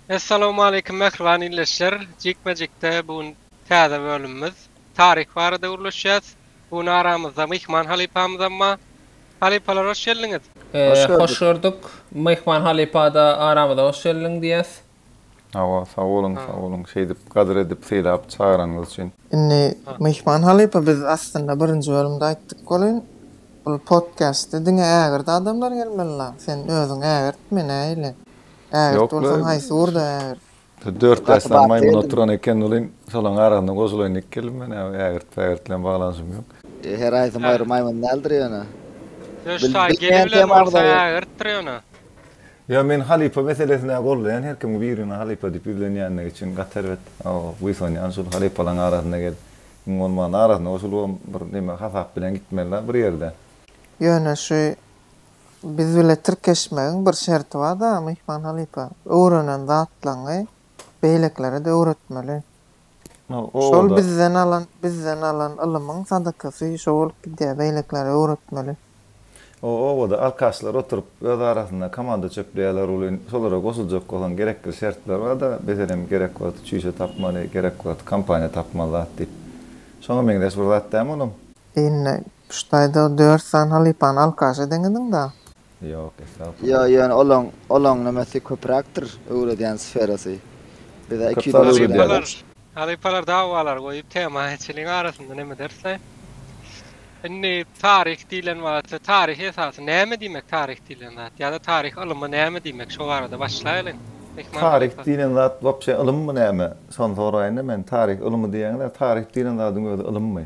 Assalamu alaykum mehriban ilişler. Jikmejikde bu täze bölümimiz tarih barada uruluşýas. Bu aramyzda mihman halipamyz amma halipalar hoş geldiňiz. Hoş Hoş gördük. gördük. Mehman Halipada aramada hoş geldin diyes. Sağ olun. Şey edip, kadir edip, seylap, çağıranınız için. Inni mihman halipa biz aslında birinci bölümde aýtdyk bolyn. Bu podcast'te diňe ägirde adamlar gelmeliler. Sen özüň ägirt, men äýle. Ägirt Yok bolsaň lan. haýsy urda ägirt. 4 Katı yaşdan maymun bahsedelim. oturan eken olayım. Solan arasında kozulayın ikkelim. Ben ägirtlen bağlansım yok. Her ay zamanı maymun neldiriyor ona. Döşta bilmeyen gelibilen tema bolsa var ya. ägirtdir ona. Ya men halipa meselesine gollayan her kim birine halipa dip bilenýänler için gatervet. Bu ýan şol halipalan arasında gel. Olman arasında osul bir neme hasap bilen gitmeliler bir ýerde. Ýöne şu biz bile tirkeşmegiň bir şerti bar da mihman halipa. Öwrenen zatlaňy beýleklere de öwretmeli. Şol bizden alan ilmiň sadakasy şol gidýär beýleklere öwretmeli. O da alkaşlar oturup öz arasında komanda çöpleýärler ulyň solara gosuljak bolan gerekli şertler var da bezelem gerek bolsa çüýse tapmaly, gerek bolsa kampanya tapmaly diýip. Şoňa meňdeş bir zat däm onuň. Inne ştaýda 4 san halipan alkaş edeňiň da. Yok, estağfurullah. Ya yani olan nemesi köpüraktır öğrediyen sferası. Bir de iki Köpürak dolar öğrediyen. diyorlar. Halipalar davalar goýup tema heçiliň arasynda neme derse. Inni tarih diýilen wagtda tarih esasy näme diýmek tarih diýilen zat? Ýa-da tarih ilymy näme diýmek? Şo barada başlaýalyň. Tarih diýilen zat wapşe ilmmy näme? Son soraýynda men tarih ilmi diýenler tarih diýilen zatyň özü ilmmy?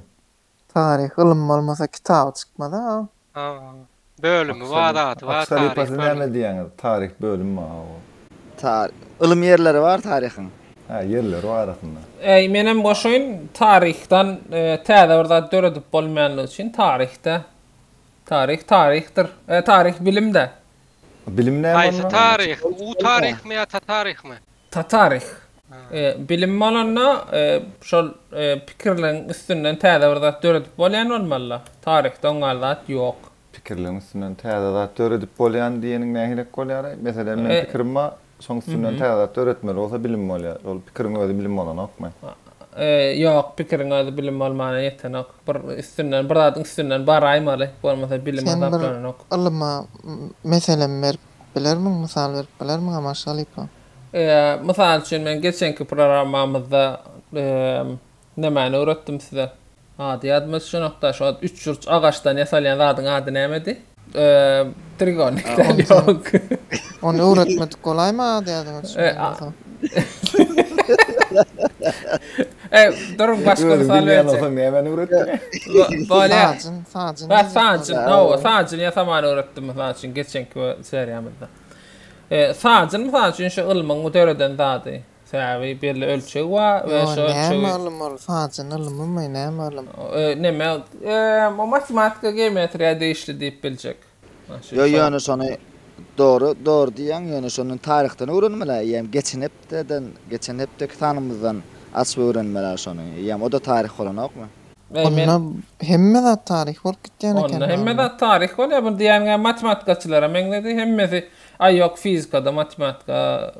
Tarih ilim bolmasa kitap çykmada. Bölümü, wadaty, wa Aksari tarih. pasy näme diýenler? Tarih bölümmi Ilim yerleri var tarihin. Ha, yerler o arasında. Menem boşoyun tarihten täze birde döredip bolmayanlygy için tarihte. Tarihtir. Tarih bilimde. Bilim näme? Haýsy tarih? U tarih mi ýa-da tarih mi? Tarih. Bilim bolanna şol pikirlerin üstünden täze birde döredip bolýan bolmaly. Tarihte oňallat ýok. Pikirlerin üstünden täze zat öredip bolýan diýeniň nähilek bolýar? Mesela men pikirime soň üstünden täze zat öretmeli bolsa bilim bolýar. Ol pikiriň özü bilim bolan okmy? Ýok, pikiriň özü bilim bolmany ýetenek. Bir üstünden, bir zatyň üstünden baraýmaly. Bolmasa bilim Sen bir adaplanok. ilyma meselem berip bilermiň, mysal berip bilermiň ama şalypa. Mysal üçin men geçenki programmamyzda nämäni öwretdim size? Diýadymyz şu nokta şu 3 jurç agaçdan ýasalýan zadyň ady nämedi? Trigonikten ýok. Onu öwretmedik golayma diýdim. Durun başga mysal berjek. Näme öwretdi? Bolýar. Sacyn. Sacyn ýasamany öwretdim mysal üçin geçenki seriýamyzda. Sacyn mysal üçin şu ilmiň ötereden zady. Säbi belli ölçegi we şu ölçegi. Näme sacyn ilmi näme ilim? Näme? Matematika geometriýa değişli diýip biljek. Şey, Şey, yani sonu doğru diýen yani şonun tarihten öwrenmeli. Ýa-da geçen hepdeki tanymyzdan açyp öwrenmeli şonu. Ýa-da o da tarih bolanokmy? Onna hemme de tarih bolup gitýän eken. Onna hemme de tarih bolýar. Bu diýen matematikaçylara meňledi hemmesi ýok fizikada matematika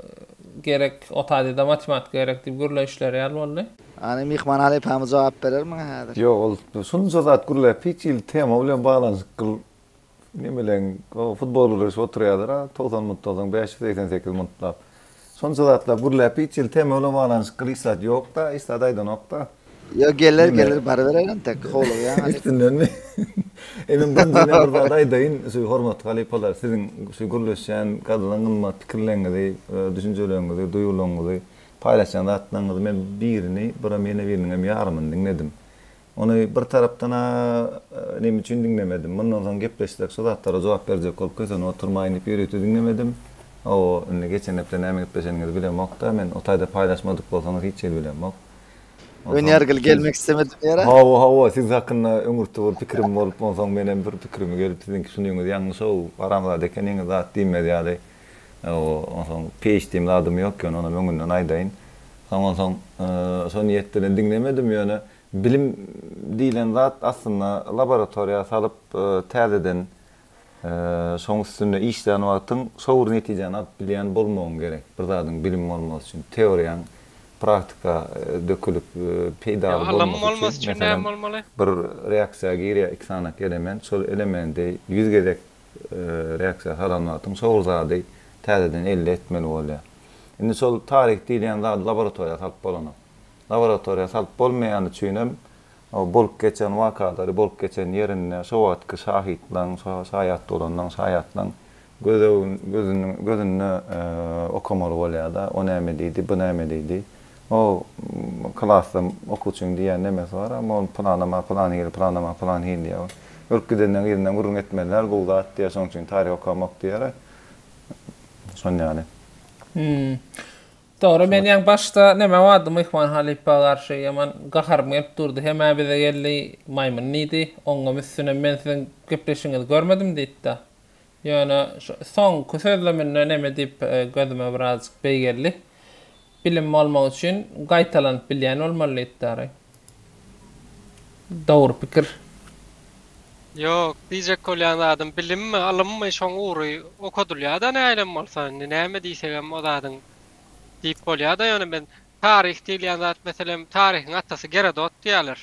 gerek, otadida matematika gerek diýip gürleşler ýaly boldy. Ani mihman alyp hem jogap berermi häzir? Yok, şunça zat gurla piçil tema bilen bağlansyk nemeleň futbolçular oturýarlar, 90 minutdan 588 minutlar. Şunça zatlar gurla piçil tema bilen bağlansyk kılysat ýok da, istadaýdan okda. Yo gelir bar berelen tek holo ýa. Üstünden mi? Emin bence bir aýdaýyn, şu hormat halipalar, siziň şu gurleşýän gadalaňyň pikirleňizi, düşünjeleňizi, duýulaňyzy paylaşan zatlaňyzy men birini, bira meni biriniň ýarymyny dinledim. Onu bir tarapdan näme üçin dinlemedim. Mundan soň gepleşdik, şu zatlara jogap berjek bolup kösen oturmaýyp ýürütdi dinlemedim. O indi geçen hepde näme gepleşeniňizi bilemokda, men o taýda paýlaşmadyk bolsaňyz hiç ýer bilemok. Öňergil gelmek istemedim ýere. Hawa, siz hakynda öňürtde bolup pikirim bolup, onsoň menen bir pikirimi gelip siziňki şunuňyz ýalňyş aramda dekeniňiz zat diýmedi ýaly. Onsoň peýişdim ladym ýok ýöne ona öňünden aýdaýyn. Onsoň şo niýetden dinlemedim ýöne. Bilim diýilen zat aslında laboratoriýa salyp täzeden Soň üstünde işlän wagtyň sowur netijeni alyp bilýän bolmagyň gerek. Bir zadyň bilim bolmasy üçin teoriýaň praktika dökülüp peýda bolmasy üçin bir reaksiýa girýär iki sanak element, şol elementte yüzgedek reaksiýa halanmatyň sowur zady täzeden elde etmeli bolýar. Indi şol tarih diýilen zat laboratoriýa salyp bolanok. Laboratoriýa salyp bolmaýany üçin o bolup geçen wakalary, bolup geçen yerine şo wagtky şahitlaň, şahyat bolanlaň, şahyatlaň gözünü okumaly bolýar da, o näme diýdi, bu näme diýdi. O klasda okuçuň diýen nemesi bar, ama on plan hil diýär. Ülkeden ýerinden gurrun etmeler, bu zat diýär, şoň üçin tarih okamak diýär. Şon ýaly. Doğru, ben yani başta neme vardı Mihman Halip'a karşı yaman gaharmayıp durdu. Hemen bize geldi maymun neydi? Onunla üstüne ben sizin köpleşinizi görmedim deydi. Yani son sözleminle neme deyip gözüme birazcık beygirli. Bilim olmak için gaytalanıp bilyen olmalı iddiarı. Doğru fikir. Yok, diyecek olyan adam bilim mi, alım mı şoň uğruy okudulýa da näýlem bolsa, näme diýsegem o zadyn diýip bolýar da, ýöne ben tarih diýilýän zat meselem tarihiň atasy Gerodot diýerler.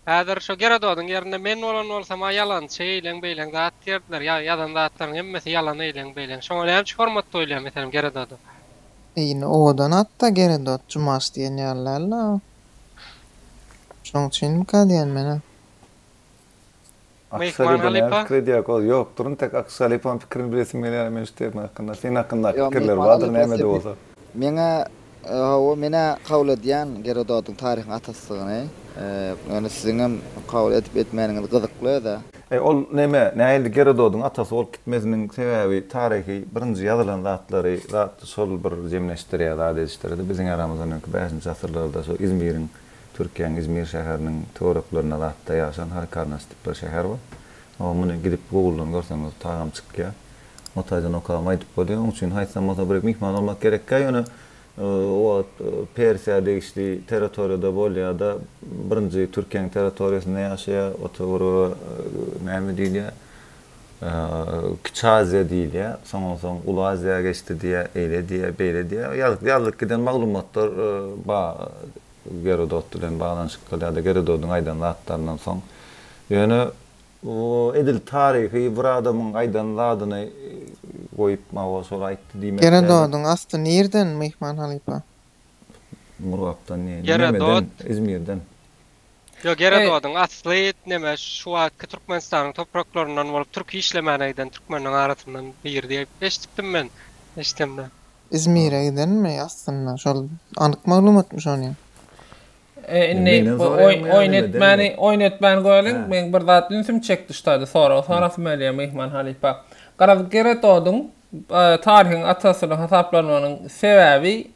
Häzir şo Gerodotyň ýerinde men bolan bolsam ýalan şeýleň beýleň zat diýerler, ýadan zatlaryň hemmesi ýalan eýleň beýleň. Şoňa näme hormat doýulýar meselem Gerodoty. Yine odan hatta Gerodot Cumas diýen ýerlerle. Şoň üçin diýen mene. Mihman Halip'a? Yok, durun tek Aksy Halip'ın pikirini bilesim gelýär, men şeýle hakkında. Senin hakkında pikirler bardyr, näme de bolsa. Mene kabul edýän Gerodotyň tarihiň atasygyny, ýöne siziň hem kabul edip etmäniňiz gyzykly da. Ol näme Gerodotyň atasy bolup gitmesiniň sebebi tarihi birinji ýazylan zatlary, şol bir jemleşdirýär, adetleri. Biziň aramyzda 5-nji asyrlarda şo İzmir'iň Türkiýanyň İzmir şäheriniň töwereplerine zatda ýaşan Halikarnas tipli şäher bar. O muny gidip Google'dan görseňiz tagam çykýar. O taýdan okam aýdyp bolýar. Onuň üçin haýsam bolsa bir mihman bolmak gerek. Ýöne o Persiýa degişli territoriýada bolýar da birinji Türkiýanyň territoriýasynda ýaşaýar. O töwere näme diýilýär? Kiçi Aziýa diýilýär. Soň Ulu Aziýa geçdi diýär, eýle diýär, beýle diýär. Ýalyk giden maglumatlar Gerodot bilen bağlanşyk ýa-da Gerodotyň aýdan zatlaryndan soň. Ýöne o edil tarihi bir adamyň aýdan zadyny goýup mawa şol aýtdy diýmek. Gerodotyň asly nerden Mihman Halip'a? Murwapdan näme? İzmirden. Yo, Gerodotyň asly näme şu wagtky Türkmenistanyň topraklarynyň bolup türk işlemäneýden türkmenliň arasyndan bir diýip eşitdim men. Eşitemde. İzmir'e gidenmi aslında? Şol anyk maglumatmy şonu? Oynatman goýalyň, men bir zat ünsim çekdi ştaýdy, sonra Meliýa Mihman Halip'a. Garad Gerodotyň tarihiň atasyny hasaplanmanyň sebebi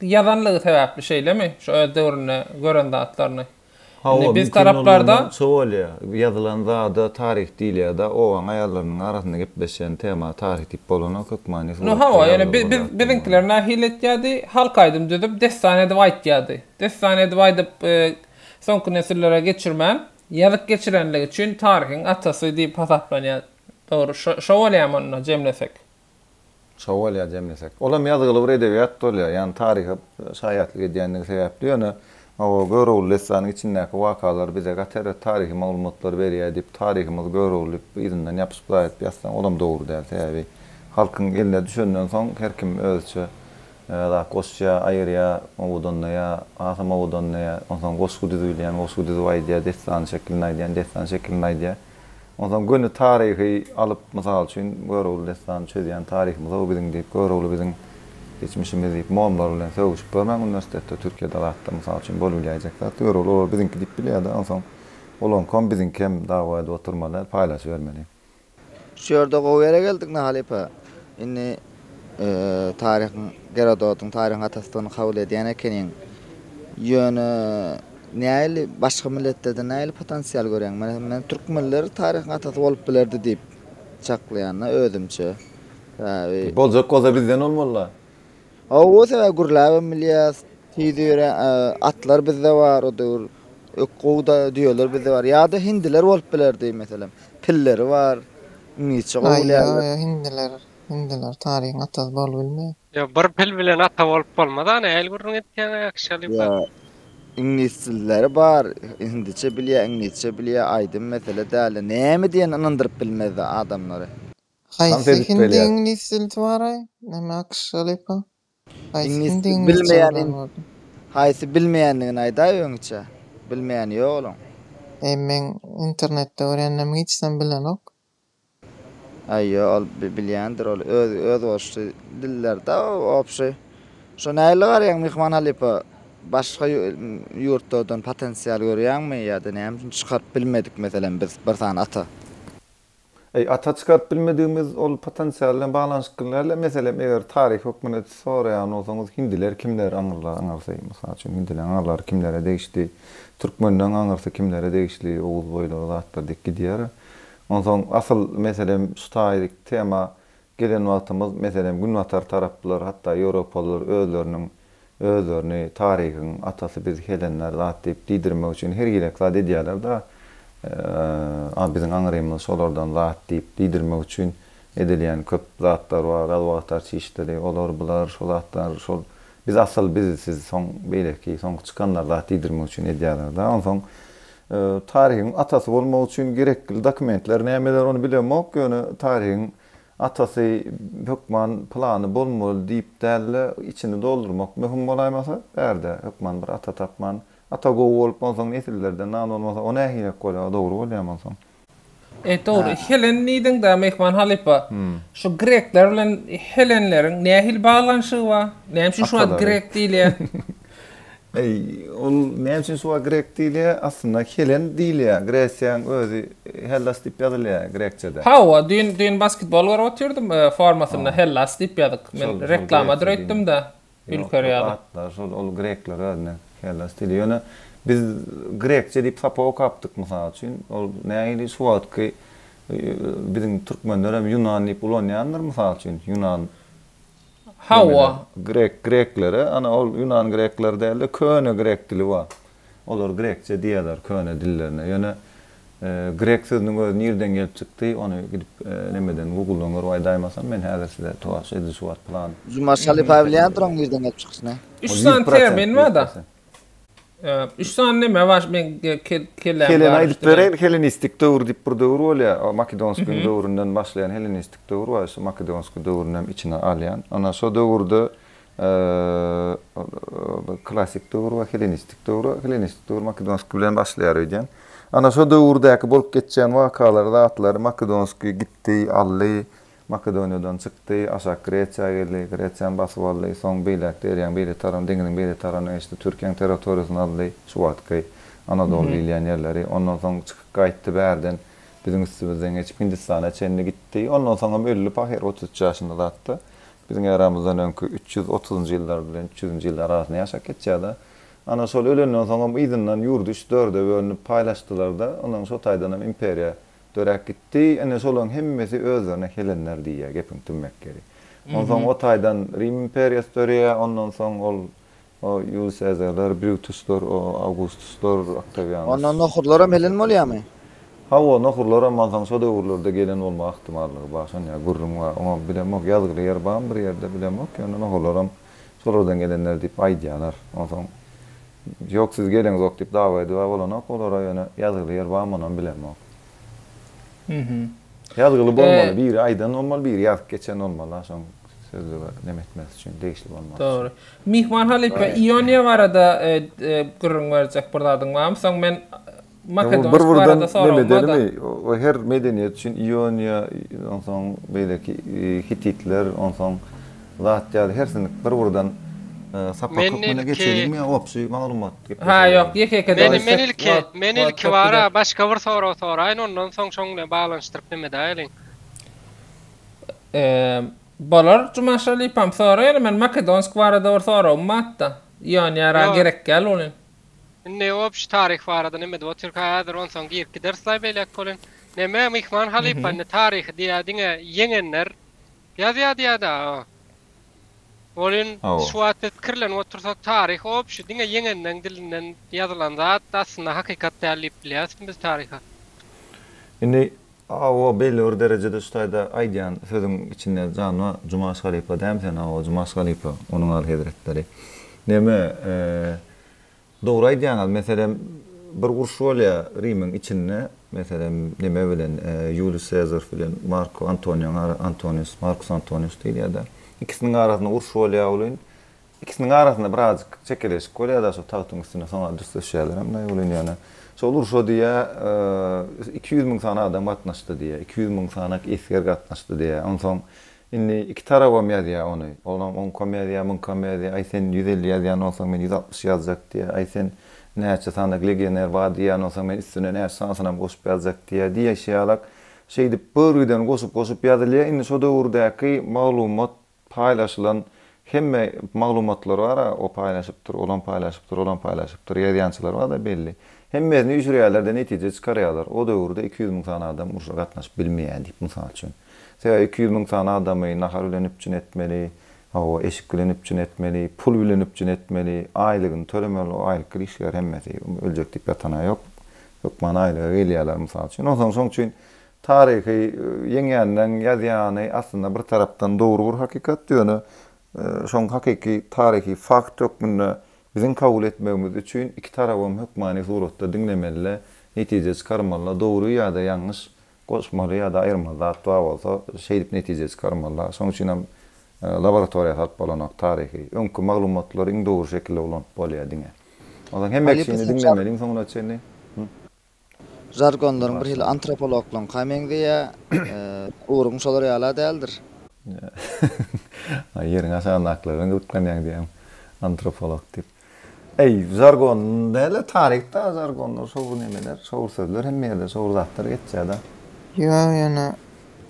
ýazanlygy sebäpli şeýlemi? Şu döwrüne gören zatlaryny. Biz taraplarda ýazylan zada tarih diýilýär da, o aýallarynyň arasynda gepleşen tema tarih diýip bolanok hukmany. No hawa, ýani biziňkiler nähil etýärdi, halk aýdym düzüp destan edip aýtýardy. Destan edip aýdyp soňky nesillere geçirmän, ýazyk geçirenligi üçin tarihiň atasy diýip hasaplanýar. Dogry, şo bolýarmy onu jemlesek? Şo bolýar jemlesek. Olam ýazyly bir edebiýat bolýar, ýani tarih şahyatlyk edýändigi sebäpli ýöne o görewli lesanyň içindäki wakalar bize gater tarihi maglumatlar berýär diýip tarihimiz görewli ýerinden ýapyşyp ýazsan olam dogry däl. Täbi halkyň eline düşenden soň her kim özçe da goşya aýyrýa, mowdunna, asa mowdunna, ondan goşgu diýilýän, goşgu diýilýär, destan şeklinde aýdýar. Ondan göni tarihi alyp mysal üçin görewli destan çözýän tarihimiz o biziň diýip görewli biziň geçmişimiz diýip muamlar bilen sögüşüp barman üniversitetde Türkiýede gatda mysal üçin bolýajak zat görewli o biziňki diýip bilýär da, ondan olan kom biziňki hem dawada oturmalar paýlaşyp bermeli. Şu ýerde gowy geldik Halip'a. Indi tarihiň Gerodotyň tarihiň atasyny kabul edýän ekeniň ýöne näýli başga milletlerden näýli potensial görýän? Men türkmenler tarihiň atasy bolup bilerdi diýip çaklaýanna özümçe. Boljak goza bizden olmaly. O sebäp gurlaby milyas tiýdire atlar bizde bar, o döwür ökgowda diýerler bizde bar. Ýa-da hindiler bolup bilerdi meselem. Pilleri bar. İngilizce Ay gowulýarlar. hindiler tarihin atas bol bilme. Ya bir pil bilen ata bolup bolmadan el gurrun etken akşaly Ya İngiliz dilleri bar. Hindice bilýär, İngilizce bilýär. Aýdym mesele däl. Näme diýen inandyryp bilmezdi adamlary. Haysi edip hindi belýär. İngiliz dili var neme akşalypa. Haysi İngiliz hindi dil İngilizce bilmeýän var. haýsy bilmeýändigini aýdaý öňçe. Bilmeýän ýok olam. Men internette öğrendim hiçsen bilen ok. Aýyo, ol bilýändir ol öz başy dillerde opşy. Şo näle garýan mehman alypa başga ýurtlardan potensial görýärmi ýa-da näme üçin çykaryp bilmedik meselen biz bir tane ata. Ata çıkarıp bilmediğimiz ol potansiyelle bağlanışkınlarla mesela eğer tarih hükmüne sorayan olsanız hindiler kimler anırsa mesela çünkü hindiler anırlar kimlere değişti, Türkmenler anırsa kimlere değişti, Oğuz boyları zatlar dik gidiyor. Ondan asıl mesela şu tarih tema gelen vaktimiz mesela Günvatar taraflılar hatta Avrupalılar özlerini tarihin atası biz Helenler zat deyip didirmek için her gelek zat ediyorlar da bizim anırımız solardan zat deyip didirmek için edilýän köp zatlar var, adwatlar çeşitleri, olar bular, şol zatlar, biz asıl siz son beýleki son çıkanlar zat didirmek için edýärler da. Ondan tarihin atası bolmak için gerekli dokumentler nämeler onu bilemek, ýöne tarihin atası hükman planı bolmaly diýip däl içini doldurmak möhüm bolaýmasa, berde hükman bir ata tapman, ata gowy bolup bolsaň nesillerden nan olmasa o nähile goýa dogry bolýarmyň soň. Doğru. Helenliydin da mehman halypa. Şu Grekler bilen Helenleriň nähil baglanşygy bar? Näme üçin şu Grek diýilýär? Ol näme üçin şu Grek diýilýär? Aslında Helen diýilýär. Gresiýanyň özü Hellas diýip ýazylýar Grekçede. Hawa dün basketbol garap oturdum formasyna Hellas diýip ýazyk. Men reklamadyr etdim da ülkeri ýaly. Ol Grekler özüne Hellas diýilýär. Biz Grekçe diýip sapa okapdyk mysal üçin. Ol nähili şu wagtky bizim Türkmenler hem Yunan diýip ulanýanlar mysal üçin. Yunan Hawa Greklere, ana ol Yunan Grekler däl de köne Grek dili bar. Olar Grekçe diýerler köne dillerine. Ýöne Grek sözüniň özü nerden gelip çykdy, onu gidip nemeden Google'dan görüp aýdaýmasam men häzir size towaş edip şu wagt plan. Zumaşaly pavilýan nerden gelip çykdyna? 3 tane termin var da. 3 tane neme var men kelem. Helen aýdyp beren Helenistik döwür diýip bir döwür bolýar. Makedonsk döwründen başlayan Helenistik döwür var. Şu Makedonsk döwründen içine alýan. Ana şu döwürde klasik döwür we Helenistik döwür. Helenistik döwür Makedonsk bilen başlaýar edýän. Ana şu döwürdäki bolup geçýän wakalar, zatlar Makedonsk gitdi, ally, Makedoniýadan çykdy, aşağı Gretsiýa geldi, Gretsiýany basyp aldy, soň beýlek derýän beýle taran, deňiziň beýle tarany işte Türkiýanyň territoriýasyny aldy, şu wagtky Anadolu bilýän ýerleri, ondan soň çykyp gaýtdy bärden bizim üstübizden geçip Hindistana çenli gitdi. Ondan soň öldü pahir 33 ýaşynda zatdy. Bizim eramızdan öňkü 330-njy ýyllar bilen 300-njy ýyllar arasynda ýaşap geçýärdi. Ana şol ölenden soň ýygynyň ýurdu 3-4-e bölünip paýlaşdylar da, ondan şo taýdan hem imperiýa dörek gitti. Ene şolaryň hemmesi özlerine Helenler diýär, gepin tümmek geri. Ondan soň o taýdan Rim imperiýasy dörýär, ondan soň o Julius Caesarlar, Brutuslar, o Augustuslar, Octavianus. Ondan nohurlar hem Helen bolýarmy? Hawa nohurlar amman soň şo döwürlerde gelen bolma ihtimallygy bar. Şonýa gurrun bar, onu bilemok, ýazgyly ýer bar, bir ýerde bilemok. Ýöne nohurlar hem şolardan gelenler diýip aýdýarlar. Ondan soň ýok siz geleňiz ok diýip dawa edýär bolanok, olara ýöne ýazgyly ýer bar, onu bilemok. Ýazgyly bolmaly, bir aýdan olmaly, bir ýaz geçen olmaly, şoň sözü demetmez üçin değişli bolmaly. Doğru. Mihman halypa Ioniýa barada gurrun berjek birdadyň barmy? Soň men Makedonsk barada soraýmady. O her medeniýet üçin Ioniýa, ondan soň beýleki Hititler, ondan soň Latýa, hersini bir-birinden sapak hukmuna geçelim ya opsi maglumat. Ha yok yeke Men ilki bara başga bir soraýyn ondan soň şoňla baglanşdyryp neme daýalyň. Bolar Jumaşaly pam soraýar men Makedonsk barada bir soraýmatda. Ýöne gerek gel bolyn. Ne opş tarih barada neme de Türkiýede ondan soň girip dersler beýlek bolyn. Neme mehman halypany tarih diýdiňe ýeňenler ýazýar da. Olin şu wagtda kirlen otursak tarih opşy diňe ýeňenden dilinden ýazylan zat aslında hakykat dälip bilýärsiz biz tariha. Indi O belli bir derecede ustayda aydiyan sözün içinde canlı Cumas Halipa dem sen o Cumas Halipa onun al hazretleri. Neme doğru aydiyan mesela bir urşolya Rimin içinde mesela neme bilen Julius Caesar filan Marco Antonius Marcus Antonius değil ya da ikisinin arasında urşolya olun. İkisinin arasında birazcık çekiliş kolya da şu tahtın üstüne sonra düştü şeyler hem ne olun yani. Olur şu diye 200 bin tane adam katnaştı diye, 200 bin tane esker katnaştı diye. Ondan inni iki tarafa medya onu. Olan 10 komedya, 10 komedya, ay sen 150 yazyan olsan ben 160 yazacak diye. Ay sen neçe tane legioner var diye olsan ben üstüne ne sansana koşup yazacak diye şeyler şeydi bölgeden koşup yazılıyor. Inni şu doğrudaki malumat paylaşılan hem malumatlar var o paylaşıptır, olan paylaşıptır, yazyançılar var da belli. Hem mezini ücretlerden netice çıkarıyorlar. O doğruda 200 bin tane adam uruşa katnaşıp bilmeyen deyip misal için. Seya 200 bin tane adamı nahar ülenipçün etmeli, o eşik ülenipçün etmeli, pul ülenipçün etmeli, aylığını tölemeli, o aylık ilişkiler hemmeti. Ölecek deyip yatana yok. Yok bana aylığı geliyorlar misal için. Ondan sonra için tarihi yeniyenden yazyanı aslında bir taraftan doğru bir hakikat diyor. Son hakiki tarihi fakt yok bununla bizim kabul etmemiz için iki tarafın hükmani surette dinlemeli, netice çıkarmalı, doğru ya da yanlış koşmalı ya da ayırmalı, hatta olsa şeydip netice çıkarmalı. Son için laboratuvarya alıp olanak tarihi, önkü malumatların doğru şekilde olan bolaya dinle. O zaman hem ekşini dinlemeli, sonra çeni. Jargonların bir hil antropologlan kamen diye uğrun solar yala değildir. Yerin aşağıdan aklına gıtkan yang diyem antropolog tip. Jargon neyle tarihte jargonlar, soğur nemeler, soğur sözler hem yerde soğur zatlar geçse da. Yo yana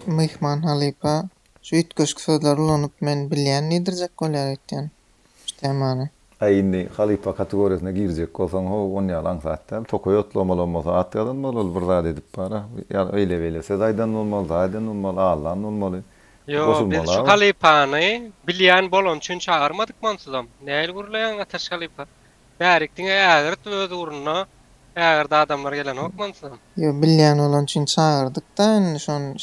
mihman halipa şu itköşk sözler ulanıp men bilyen nidircek kolyar etken. İşte mani. Indi halipa kategorisine girecek olsan o on yalan zaten. Tokoyotlu olmalı atyadan mı olur burada edip para. Ya öyle sezaydan olmalı, aydan olmalı, Allah'ın olmalı. Yo, biz şu Halipa'nı bilyen bolon için çağırmadık mansızam. Neyle gurulayan ateş Halipa? Bärikdiňe ägirt öz uruna ägirde adamlar gelen okmansızam. Yo bilyen olan için çağırdık da şon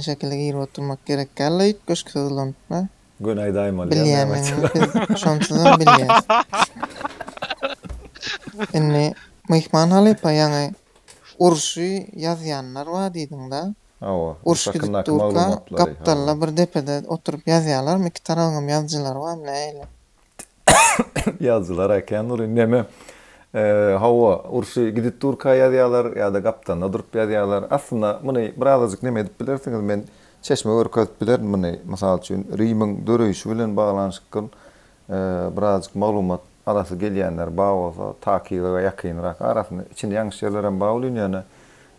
şekilde giyip oturmak gerek gelle itköşk sözler ne? Günay daima bilyen şonsuzam bilyen. Inni mihman Halipa yani urşu yazyanlar var diýdiň da. Urşkidik durka kaptalla bir depede oturup yazýarlar, iki tarafım yazıcılar var neyle? Yazılar eken olur neme hava urşu gidip durka yazýarlar ya da kaptanla durup yazýarlar. Aslında bunu birazcık neme edip bilersiňiz men çeşme görkezip bilerim bunu. Mysal üçin Rimin döreýişi bilen baglanşyk birazcık maglumat arasy gelýänler baý bolsa takibe we ýakynrak arasyny içinde ýangy şeýler hem bagly ýöne.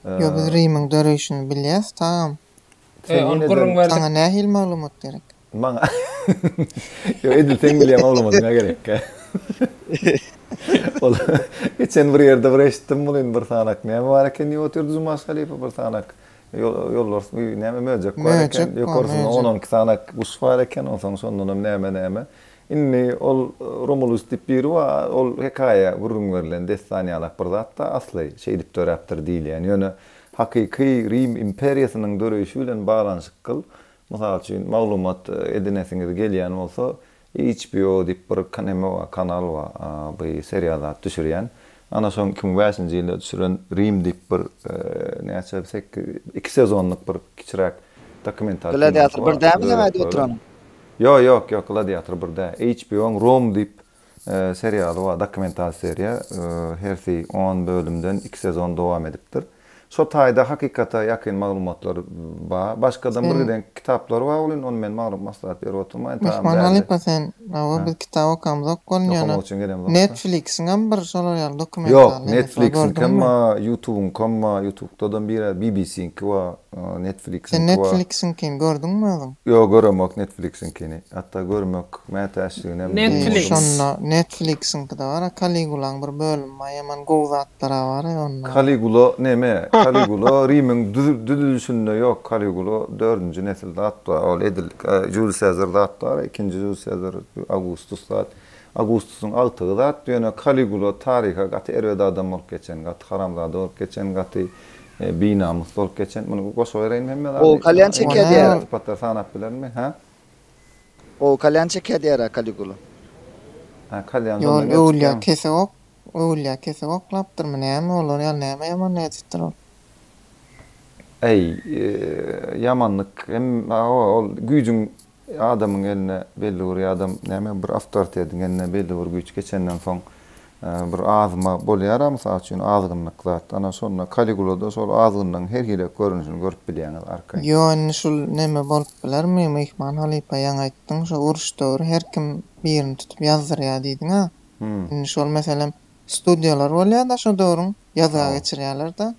Yo biz Rimin döreýişini bilýäs, tamam. Sana nähil maglumat gerek? Bana yo edil tengli maglumat gerek. Geçen bir yerde bir eşittim bulun bir sanak näme bar eken ýoturdy Cumas Halipa bir sanak yollar näme möjek bar eken ýokarsyn 10-12 sanak us bar eken ondan sonra näme inni ol Romulus dip biri wa ol hekaya gurrun verilen destaniýalak bir zatda asly şey dip döräpdir diýil ýani ýöne hakiki Rim imperiýasynyň döreýişi bilen baglanşyk kıl. Mysal üçin maglumat edinesiňiz gelýän bolsa HBO dip bir kanal wa bir seriýalar düşürýän. Ana şoň 2005-nji ýylda düşüren Rim dip bir näçe desek 2 sezonluk bir kiçirak dokumentasiýa. Gladiator bir dämi näme oturan? Yok, Gladiator 1'de. HBO'nun Rome dip seriyalı wa dokumental seriya. Her 10 bölümden 2 sezon dowam edipdir. Şo taýda hakykata ýakyn maglumatlar bar. Başgadan birden kitaplar bar bolýan, onu men maglumat maslahat berip oturmaýyn. Mehman Halipa sen awa bir kitap okamyk bolýan. Netflix'in bir şolary dokumental. Yok, Netflix'in kamma, YouTube'un kamma, YouTube'dan bir BBC'in wa Netflix'in sen Netflix'in kin gördüňmi? Yok, görmek Netflix'in kini. Hatta görmek mätäşligine. Netflix'in da var, Caligula'nın bir bölüm var, hemen gowzatlar var onda. Caligula neme? Caligula Rimin düdülüşünde yok. Caligula 4-nji nesilde hatta ol edil Julius Caesar'da hatta 2-nji Julius Caesar Augustus'un altığı da ýöne Caligula tariha gaty erwede adam bolup geçen, gaty haramzada bolup geçen, gaty binamız olup geçen. Bunu goşavereyim hemme. O kalyan çeker diýär. Patar sanap bilenmi? Ha? O kalyan çeker diýär Kaligula. Ha, kalyan Yol öwlýä kesek. Öwlýä kesek oklapdyrmy näme olar ýa näme ýaman näçdir ol. Yamanlık hem o gücün adamın eline belli bir adam näme bir awtoritetin eline belli bir güç geçenden soň bir azma bolýar ama üçin azgynlyk zat. Ana sonra Caligula'da sol azgynlygyň her hile görünüşini görüp bilýäňiz arkaý. Ýöne şol näme bolup bilermi? Mehman Halipa ýaňa aýtdyň, şo uruş döwrü her kim birini tutup ýazdyrýar diýdiň ha. Şol meselem studiýalar bolýar da şo döwrüň ýaza geçirýärler da.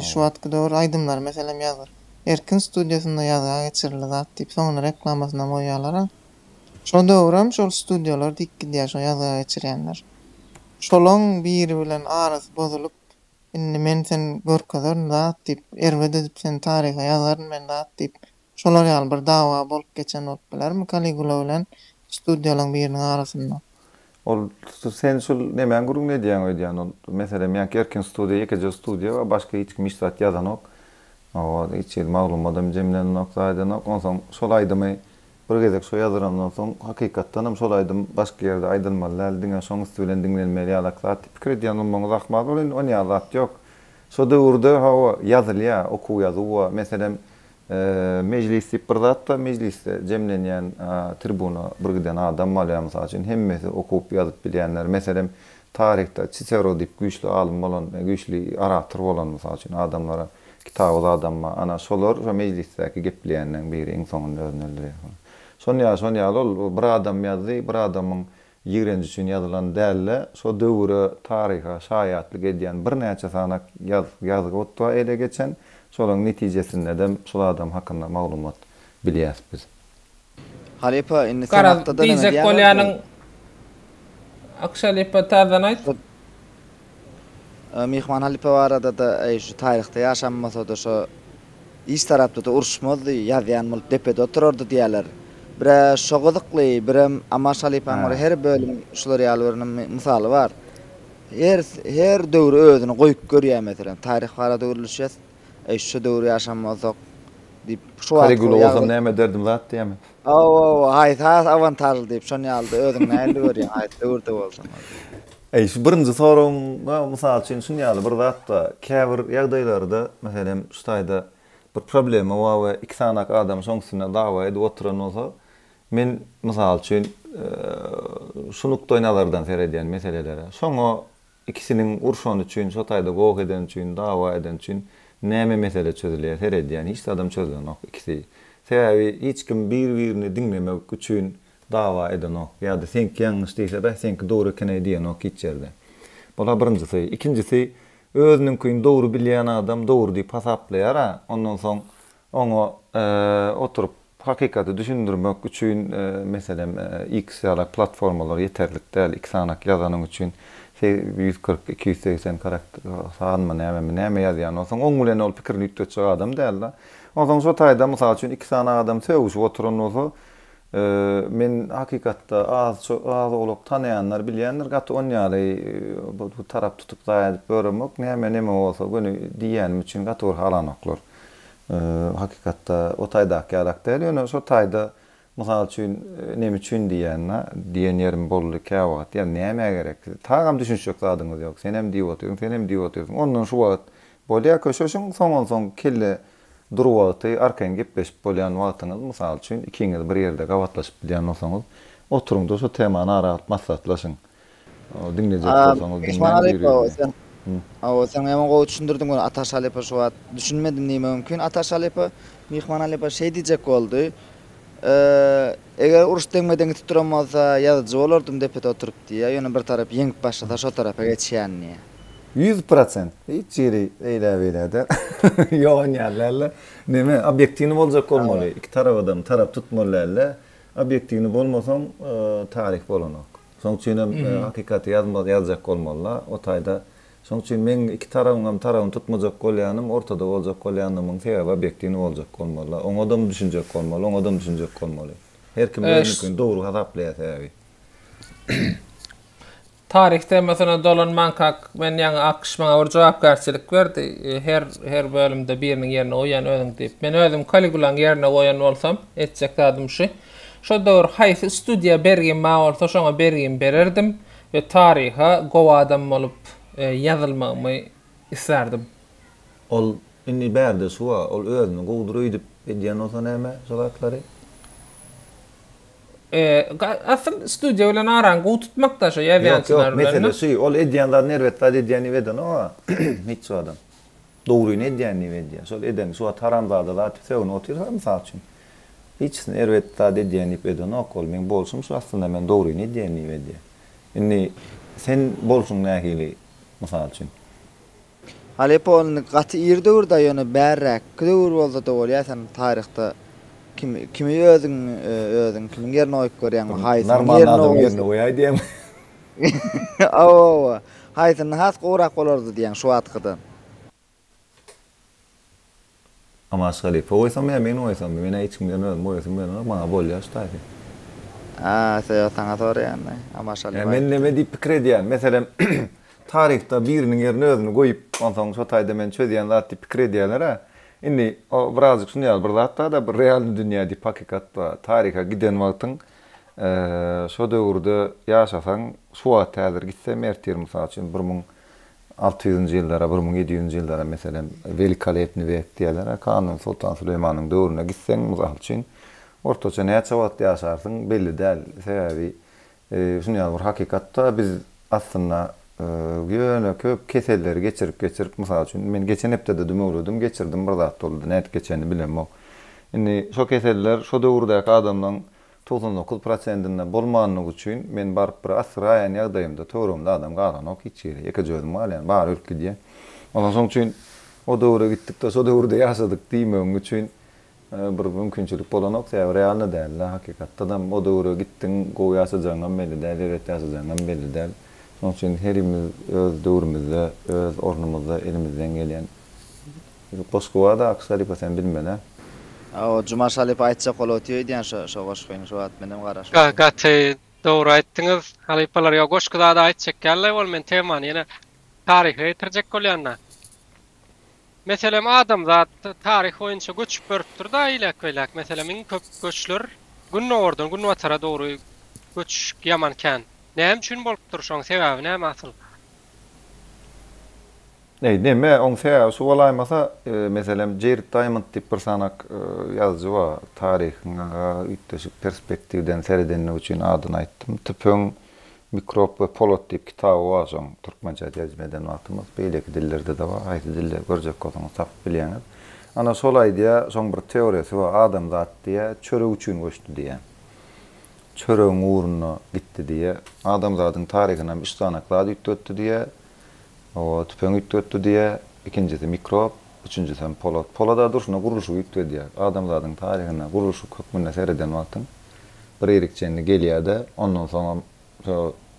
Şu atky döwür aýdymlar meselem ýazar. Erkin studiýasynda ýaza geçirildi zat diýip soňra reklamasyna moýýarlar. Şo döwrüm şol studiýalar dikki diýär şo ýaza geçirýänler. Şolaň biri bilen arasy bozulup, "Indi men sen görkezern zat" diýip erwede edip sen taryha ýazaryn men zat diýip şolar ýaly bir dawa bolup geçen bolup bilermi Caligula bilen studiýalaryň biriniň arasynda. Ol sen şol nämen gurun ne diýen öýdýän ol meselem ýa erkin studiýa, ýeke studiýa we başga hiç kim iştirak ýazan ok. O hiç maglum adam jemlen noktaýdan ok. Onsoň şol aýdymy bir gezek şo ýazyrandan soň hakykatdan hem şol aýdym başga ýerde aýdylmaly, diňe şoňy bilen diňlenmeli ýalaklar tipik edýän bolmagy rahmat bolan on ýazat ýok. Şo döwürde hawa ýazylýa, okuw ýazyw meselem meclis ipirdatda mecliste jemlenýän tribuna birgiden adam bolýar mysal üçin hemmesi okup ýazyp bilýänler. Meselem tarihte Cicero diýip güýçli alim bolan, güýçli orator bolan mysal üçin adamlara kitap adamma ana şolar şo meclisteki gepleýänden biri iň soňunda öňeldir. Sonya ol bir adam ýazdy, bir adamyň ýigrenji üçin ýazylan dälle şo döwüre tariha şaýatlyk edýän bir näçe sanak ýazgy otwa ele geçen. Şolaň netijesinde de şol adam hakynda maglumat bilýäs biz. Halipa indi senatda da näme diýär? Akşalipa taýdan aýt. Mehman Halipa barada da şu tarihte ýaşanmasa da şo iş tarapda da uruşmaly ýazýan bolup depede oturardy diýerler. Bir şogudykly, bir Amaş Halipaň her bölüm şular ýalyň misaly bar. Her döwür özüni goýup görýär meselem. Tarih barada öýrülüşýär. Şu döwür ýaşanmasak diýip şu Caligula olsam näme derdim zat diýemi. Haýt avantajly diýip şonu aldy özüň näme görýän haýt döwürde bolsam. Şu birinji sorum, mysal üçin şunu ýaly bir zatda käbir ýagdaýlarda meselem şu taýda bir problem we iki sanak adam şoňsyna dawa edip oturan bolsa, men mysal üçin şunu toýnalardan seredýän meselelere. Şoňa ikisiniň urşan üçin, şu taýda gowuk eden üçin, dawa eden üçin näme mesele çözülýär seredýän hiç adam çözülen ok ikisi. Sebebi hiç kim bir-birini dinlemek üçin dawa eden ok. Ýa-da sen ýalňyş diýse, sen dogry kene diýen ok hiç ýerde. Bula birinjisi, ikincisi özüniň kyn dogry bilýän adam dogry diýip hasaplaýar, ondan soň oňa oturup hakykaty düşündirmek üçin meselem X ýa-da platformalar ýeterlik däl, iki sanak ýazanyň üçin 140-280 karakter sanma näme ýazýan olsaň oň bilen ol pikirini ýitdirýän adam däl. Ondan şo taýda mysal üçin iki sanak adam söwüşip oturan bolsa, men hakykatda az olup tanýanlar, bilýänler gaty on ýaly bu tarap tutup daýadyp böremek näme bolsa göni diýänim üçin gaty bir halanoklar. Hakykatda o taýdaky ýalakda ýöne şo taýda mysal üçin näme üçin diýen ýerim bolly käwat, ýa näme gerek? Tagam düşünjek zadyňyz ýok. Sen hem diýip oturýaň, Ondan şu wagt bolýar köşeşiň soň kelle durwaty arkaň gepleşip bolýan wagtyňyz mysal üçin ikiňiz bir ýerde gawatlaşyp bilýän bolsaňyz, oturuňda şu temany araýap maslahatlaşyň. Dinlejek bolsaňyz sen hemen gowy düşündirdiň bunu Ataş Halipa şu wagt düşünmedim näme mümkin. Ataş Halipa Mehman Halipa şey diýjek boldy. Eger uruş deňmeden tuturamasa ýazyjy bolardym depede oturup diýär. Ýöne bir tarap ýeňip başlasa şo tarapa geçýänni. 100% hiç ýeri eýläberdi. Ýoň ýerlerle näme obýektiwni boljak bolmaly. İki tarapdan tarap tutmaly. Obýektiwni bolmasaň tarih bolanok. Soň üçin hakykaty ýazjak bolmaly. O taýda soň üçin men iki tarabyny tutmajak bolýanym, ortada boljak bolýanymyň sebebi obýektiwni boljak bolmaly. Oňadam düşünjek bolmaly. Her kim mümkin dogry hasaplaýar sebebi. tarihte mesela dolan mankak men ýa akışmağa bir jogapkärçilik berdi. Her bölümde birinin yerine oýan özüň diýip. Men özüm Caligula'nın yerine oýan bolsam, etjek dadym şu. Şo döwür haýsy studiýa bergin ma bolsa şoňa bergin bererdim we tariha gowa adam bolup ýazylmagy islerdim. Ol inni bärde suwa, ol özüni gowduruýdyp edýän olsa näme soratlary? Asıl studiya bilen aran gow tutmakda şo ýazýançylar bilen. Mesele şu, ol edýänler nerwetler edýäni weden o. Hiç şu adam. Dogruýny edýäni wedýär. Şol eden suwa taramdadylar, tüsegini oturýar mysal üçin. Hiç nerwetler edýäni weden okol men bolsum şu aslında men dogruýny edýäni wedýär. Inni sen bolsun nähili mysal üçin. Halepolny gaty ýerde ýöne bärräk köwür bolsa da bolýar tarihte kimi özüň kimin ýerine oýup görýän haýsy ýerine oýaý diýem. Awa haýsy has gorak bolardy diýen şu atkydan. Ama Halipa oýsam men oýsam men hiç kimden oýsam men maňa bolýar ştaýdy. Sen sana soraýan. Ama Halipa. Men neme diýip pikir edýän? Meselem tarihte biriniň ýerine özüni goýup onsoň şu taýda men çözýän zat diýip pikir edýärler. Indi o birazcık şunu bir zatda da bir real dünya diýip hakykatda tariha giden wagtyň şo döwürde ýaşasaň suwa täzir gitse mertir mysal üçin 1600-njy ýyllara 1700-njy ýyllara meselem Velikaletni wek diýerler. Kanun Sultan Süleymanyň döwrüne gitseň mysal üçin ortaça näçe wagt ýaşarsyň belli däl. Sebäbi şunu ýa bir hakykatda biz aslında ýöne köp keselleri geçirip mysal üçin men geçen hepde de dümegledüm geçirdim bir zat boldy näet geçeni bilemok. Indi şo keseller şo döwürdäki adamlaryň 99%-inde bolmanyny üçin men baryp bir asraýan ýagdaýymda töwerümde adam galanok hiç ýere ýeke jözüm alýan bar ülke diýe. Ondan soň üçin o döwre gitdik de şo döwürde ýaşadyk diýmek üçin bir mümkinçilik bolanok ýa realny däl hakykatda da o döwre gitdiň gowy ýaşajagyňam belli däl, eret ýaşajagyňam belli däl. Onun için herimiz öz döwrümizde, öz ornumuzda elimizden gelýän Moskowada aksary sen bilmene. O Jumaş Halipa aýtsa golaty diýen şo goşgoýny şo at menem garaş. Gaty dogry aýtdyňyz. Halipalar ýa goşgada da aýtjak geldi bol men temany ýene tarihy ýetirjek bolýanna. Meselem adam zat tarih boýunça göçüp beripdir da ýylak. Meselem iň köp göçler Günnordan Günwatara dogry göç ýamanken. Näme üçin bolupdyr şoň sebäbi näme asyl? Neme on sebäbi şu bolaýmasa meselem Jared Diamond diýip bir sanak ýazgy bar tarihyňa ütdeşik perspektiwden seredenlik üçin adyny aýtdym. Tüpüň mikrop we polot diýip kitabı bar şoň türkmençe terjemeden wagtymyz beýleki dillerde de bar. Haýsy dilde görjek bolsaňyz tap bilýäňiz. Ana şol aýdýa şoň bir teoriýasy bar adam zat diýe çörek üçin goşdy diýen. Çöreğin uğruna gitti diye, adam zaten tarihinden üç tanaklar üttöttü diye, o tüpen üttöttü diye, ikincisi mikrop, üçüncüsü polot. Polada duruşuna kuruluşu üttö diye, adam zaten tarihinden kuruluşu kökmünne seyreden vaktın, bir erikçenli geliyade, ondan sonra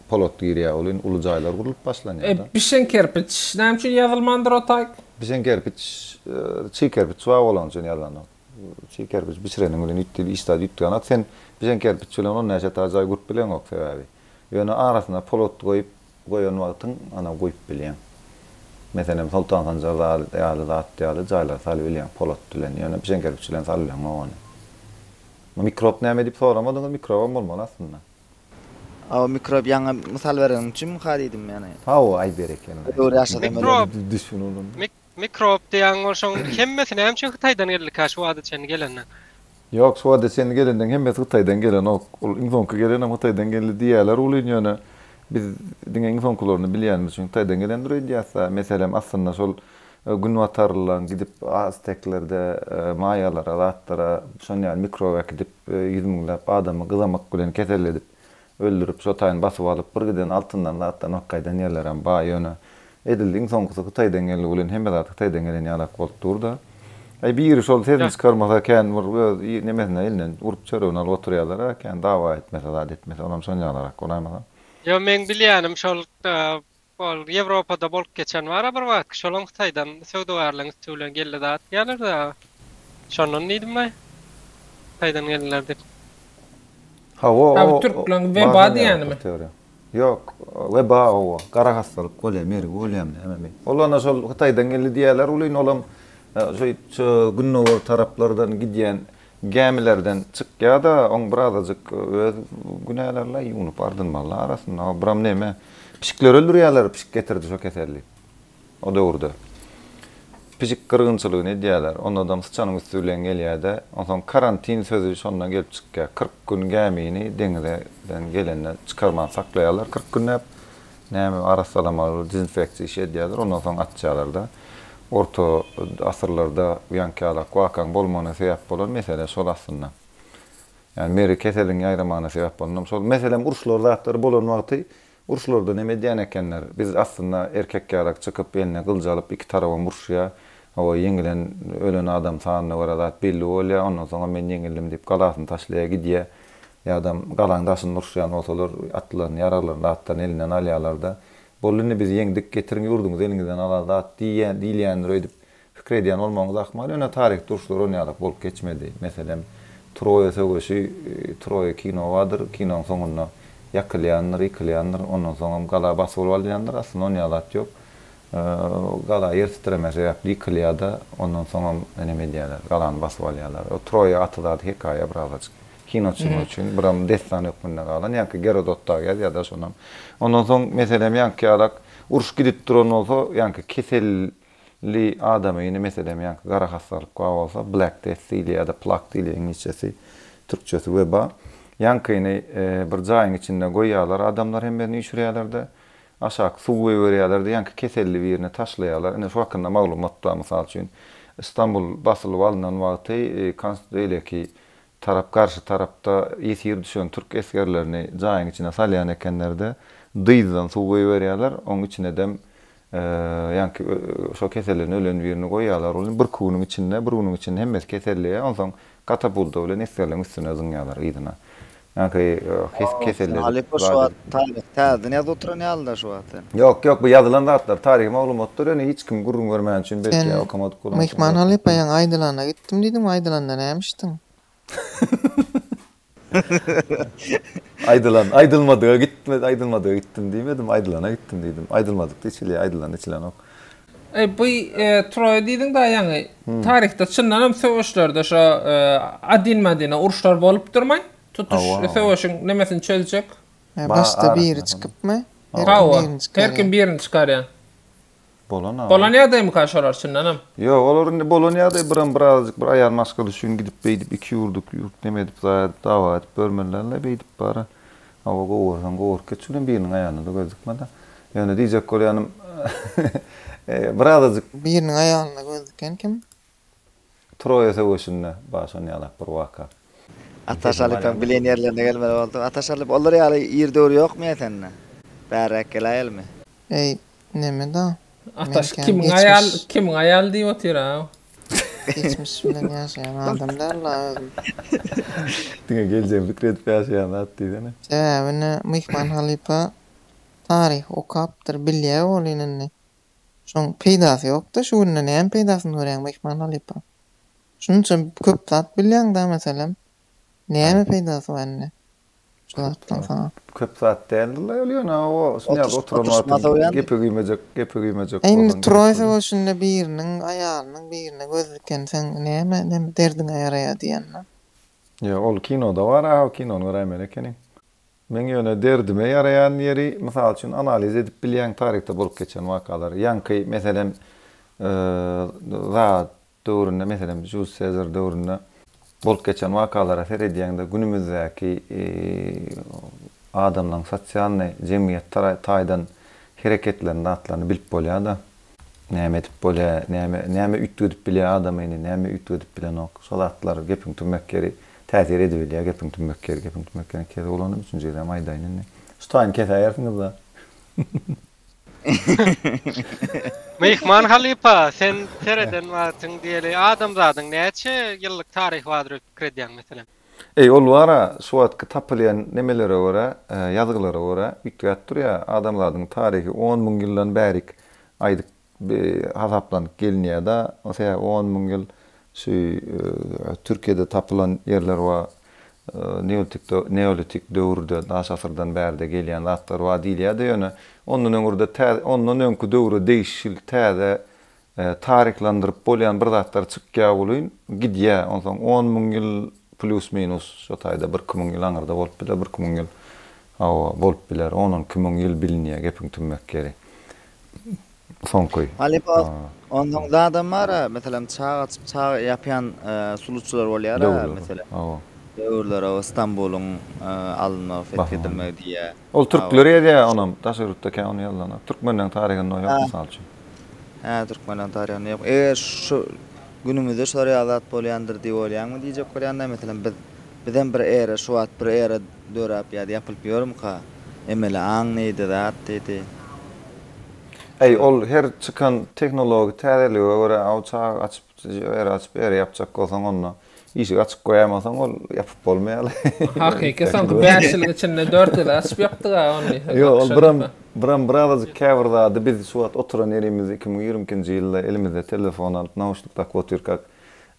polot giriye olun, ulucaylar kurulup başlanıyor da. Bişen kerpiç, näme üçin ýazylmandyr o taýk? Bişen kerpiç, çiğ kerpiç suwa bolan üçin ýazylanyr. Çiğ kerpiç biçirenin bilen ütdi, istad ütdi sen bizen kerpiç bilen onu näçe taýjy gurup bilen ok sebäbi. Ýöne arasynda polot goýup goýan wagtyň ana goýup bilýän. Meselem Sultan Sanjar ýaly jaýlar salyp bilýän polot bilen, ýöne bizen kerpiç bilen salýan ony. Mikrop näme diýip soramadyňyz, mikrop bolmaly aslında. O mikrop ýa mysal berýän üçin hadidim ýani. Ha o aý bereken. Döwür ýaşadym. Düşünüldüm. Mikrop diýen bolşoň hemmesi näme üçin Hytaýdan geldi şu adyçany gelenden? Yok, şu adyçany gelenden hemmesi Hytaýdan gelen ok. Ol infonka gelen Hytaýdan geldi diýerler ulyň ýöne. Biz diňe infonkularyny bilýänmiz üçin Hytaýdan gelendir diýýärse, meselem aslında şol Günwatarlyň gidip Azteklerde Mayalara, Latlara, şonýa mikrowak gidip ýüzmüňläp adamy gyzamak bilen keselledip öldürüp şotaýyn basyp alyp bir giden altyndan Latdan okkaýdan ýerlerem ba ýöne edildiň soňky Hytaýdan geldi ulyň hemme zat Hytaýdan gelen ýalak bolupdyr da. Bir şol tezini çıkarmasa kän bir nemesine elinden urup çöreğini alıp oturýarlar, kän dawa etmese, zat etmese, onam soňýarlar, onaýmasa. Yo men bilýänim şol bol Ýewropada bolup geçen bar bir wagt şol Hytaýdan söwdegarlyň üstüne geldi zat ýalar da. Şondan diýdim-mi? Hytaýdan geldiler diýip. Ha o Türklen we bady ýanymı? Yok, veba o, kara hastalık gole, meri golem hemen. Olana şol Xitaydan geldi diýerler, ulyň olam şu Günnowar taraplardan gidýän gemilerden çykýa da oň birazajyk öz günälerle ýunup ardynmalar arasynda biram neme pişikler öldürýärler, pişik getirdi şo kesellik. O döwürde. Pişik kırgınçylygy ne diýerler? Onda adam sıçanyň üstü bilen gelýärde, ondan karantin sözü şondan gelip çykýar. 40 gün gemini deňizden gelenden çykarman saklaýarlar. 40 gün näme arasalamaly, dezinfeksiýa işe edýärler, ondan soň atjalar da. Orta asırlarda ýankyalak wakaň bolmagyna sebäp bolan mesele şol aslında. Yani meri keseliň ýaýramagyna sebäp bolan şol. Meselem uruşlar zatlary bolan wagty uruşlarda neme diýen ekenler. Biz aslında erkekkärak çykyp eline gylja alyp iki tarafa murşýa, o ýeňilen ölen adam sanyna gara zat belli bolýar, ondan soň men ýeňildim diýip galasyny taşlaýa gidýär. Ya adam galan daşyny murşýan bolsalar atlaryny yaralaryny atdan elinden alýarlar da. Bolluny biz ýeňdik getirin ýurduňyz eliňizden alar diýýändir öýdüp fikir edýän bolmagyňyz ahmal. Öňe taryh duruşlary onýalak bolup geçmedi. Meselem Troya söwüşi, Troya kino wadyr, kinoň soňunda ýakylýanlar, ondan soň gala basyp alýanlar, aslında onýalat ýok. Gala ýertirmez ýaply ýakylýada, ondan soň neme diýerler, galany basyp alýarlar. O Troya atylar hekaýe birazajyk. Kinoçylar üçin biram destan ökmünde galan, ýa-ki Gerodotda ýa-da şonam. Ondan soň meselem ýanky uruş gidip duran bolsa, ýa-ki keselli adamy, ýene meselem ýa-ki gara hastalyk bolsa, Black Death ýa-da Plague diýilýän ingilisçesi, türkçesi weba. Ýankyny bir jaýyň içinde goýýarlar, adamlar hem birini ýüşürýärler-de, aşak suw berýärler-de, ýa-ki keselli birine taşlaýarlar. Ene şu hakynda maglumat da mysal üçin İstanbul basylyp alynan wagty konstitusiýaki karşı tarapta esir düşen Türk eskerlerini jaýyň içine salýan ekenlerde dyýdan suw berýärler, oň içine dem ýa-ki şo kesellerin ölen birini goýýarlar, ol bir kunyň içinde hemmesi keselliğe, ondan katapulta bilen eskerlerin üstüne zyňýarlar ýydyna. Ýa-ki keselleri. Halipa şu wagt täze näde oturan ýalda şu wagt. Yok, bu ýazylan zatlar, tarih maglumatlar ýöne hiç kim gurrun görmän üçin belki okamadyk bolan. Mehman Halipa ýa Aydylana gittim diýdim, Aydylanda nämişdiň? Aydılmadığa gittim diyemedim. Aydılana gittim dedim. Aydılmadık da içilen ok. Bu Troya diýdiň da ýa-ni tarihte çyndanam söwüşlerde şo adin madina uruşlar bolup durmay. Tutuş söwüşiň nemesini çözjek. Başda biri çykypmy? Her kim birini çykarýan. Bolonya'da mı karşılar çyndanam? Yo, olar Bolonya'da birazcık bir ayar maskalı şun gidip beýdip iki yurt demedip dawa edip bölmelerle beýdip bara. Awa goýursan keçilen biriniň aýagyny da gözükmedi. Ýöne diýjek bolýanym birazcık biriniň aýagyna gözüken kim? Troya söwüşinde başlanýarlar bir waka. Ataşalyp bilen ýerlerine gelmeli boldy. Ataşalyp olar ýaly ýerde ýokmy ýetenne? Bärak gelaýelmi? Neme da? Ataş kim ayal diýip otyra. Geçmiş bilen ýaşaýan adamlarla. Diňe geljem fikir edip ýaşaýan zat diýdine. Sebäbini Mehman Halipa tarih okapdyr, bilýär bolýany. Şoň peýdasy ýok da, şu günde näme peýdasyny görýän Mehman Halipa. Şunuň üçin köp zat bilýän da meselem. Näme peýdasy barny? Şolatdan sana. Köp zat däldiler ýolýana o şunýa oturan wagt gepe giýmejek. Endi Troýsa şunda biriniň aýalynyň birine gözüken sen näme derdiň aýaraýa diýenler. Ya ol kinoda var, kinonu görýän ekeniň. Men ýöne derdime ýaraýan ýeri, mysal üçin analiz edip bilýän tarihte bolup geçen wakalar. Ýanky meselem zat döwründe meselem Jules Caesar döwründe bolup geçen wakalara seredýäňde günümüzdäki adamlaryň sosial jemgyýet taýdan hereketlerini atlany bilip bolýar da. Näme edip bolýar, näme ütdüdip bilýär adamy, näme ütdüdip bilen ok. Şol atlar gepiň tümmekkeri täsir edebilýär, gepiň tümmekkeri kere bolany üçünji ýerde maýdaýyn. Ştaýyn kesäýärsiňiz da. Mehman Halipa, sen tereden wagtyň diýeli adamzadyň näçe ýyllyk tarih wadyr kredýän meselem? Ol wara şu wagtky tapylýan nemelere görä, ýazgylara görä ütgätdir ýa adamlaryň tarihi 10 000 ýyldan bärik aýdyk hasaplanyp gelinýär da. Osea 10 000 ýyl şu Türkiýede tapylan ýerler we Neolitik döwürde daş asyrdan bärde gelýän zatlar wa diýilýär ýöne ondan öňürde ondan öňkü döwre değişil täze tariklandyryp bolýan bir zatlar çykýa bolýan gidýär onsoň 10 000 ýyl plus minus şo taýda 1 000 ýyl aňyrda bolup biler 1 000 ýyl bolup biler 10 000 ýyl bilinýär gepin tümmek geri sonkoy. Halipa ondan da adamlar mesela çağ ýapýan sulutçular bolýar mesela. Döwürler İstanbul'un alınma fethedilme diye. Ol Türkleri ýa onam taşyrykda onu ýallanar. Türkmenden tarihini ýok mysal üçin. Türkmenden tarihini ýok. Eger şu günümizde şeriat bolýandyr diýip bolýanmy diýjek bolýanda mesela bizden bir era şu wagt bir era dörap ýalyp ýörmüka emele aňydy zat dedi. Ol her çıkan teknoloji täzeligi göre awçaq açyp era ýapjak bolsaň onu işi açık koyamasan ol yapıp bolmaýaly. Hakiki sanki 5 ýyl içinde 4 ýyl açyp ýapdyga onu. Yo, ol birazcık käwirdi biz şu wagt oturan yerimiz 2020-nji ýylda elimizde telefon alyp nauşluk takıp oturýark.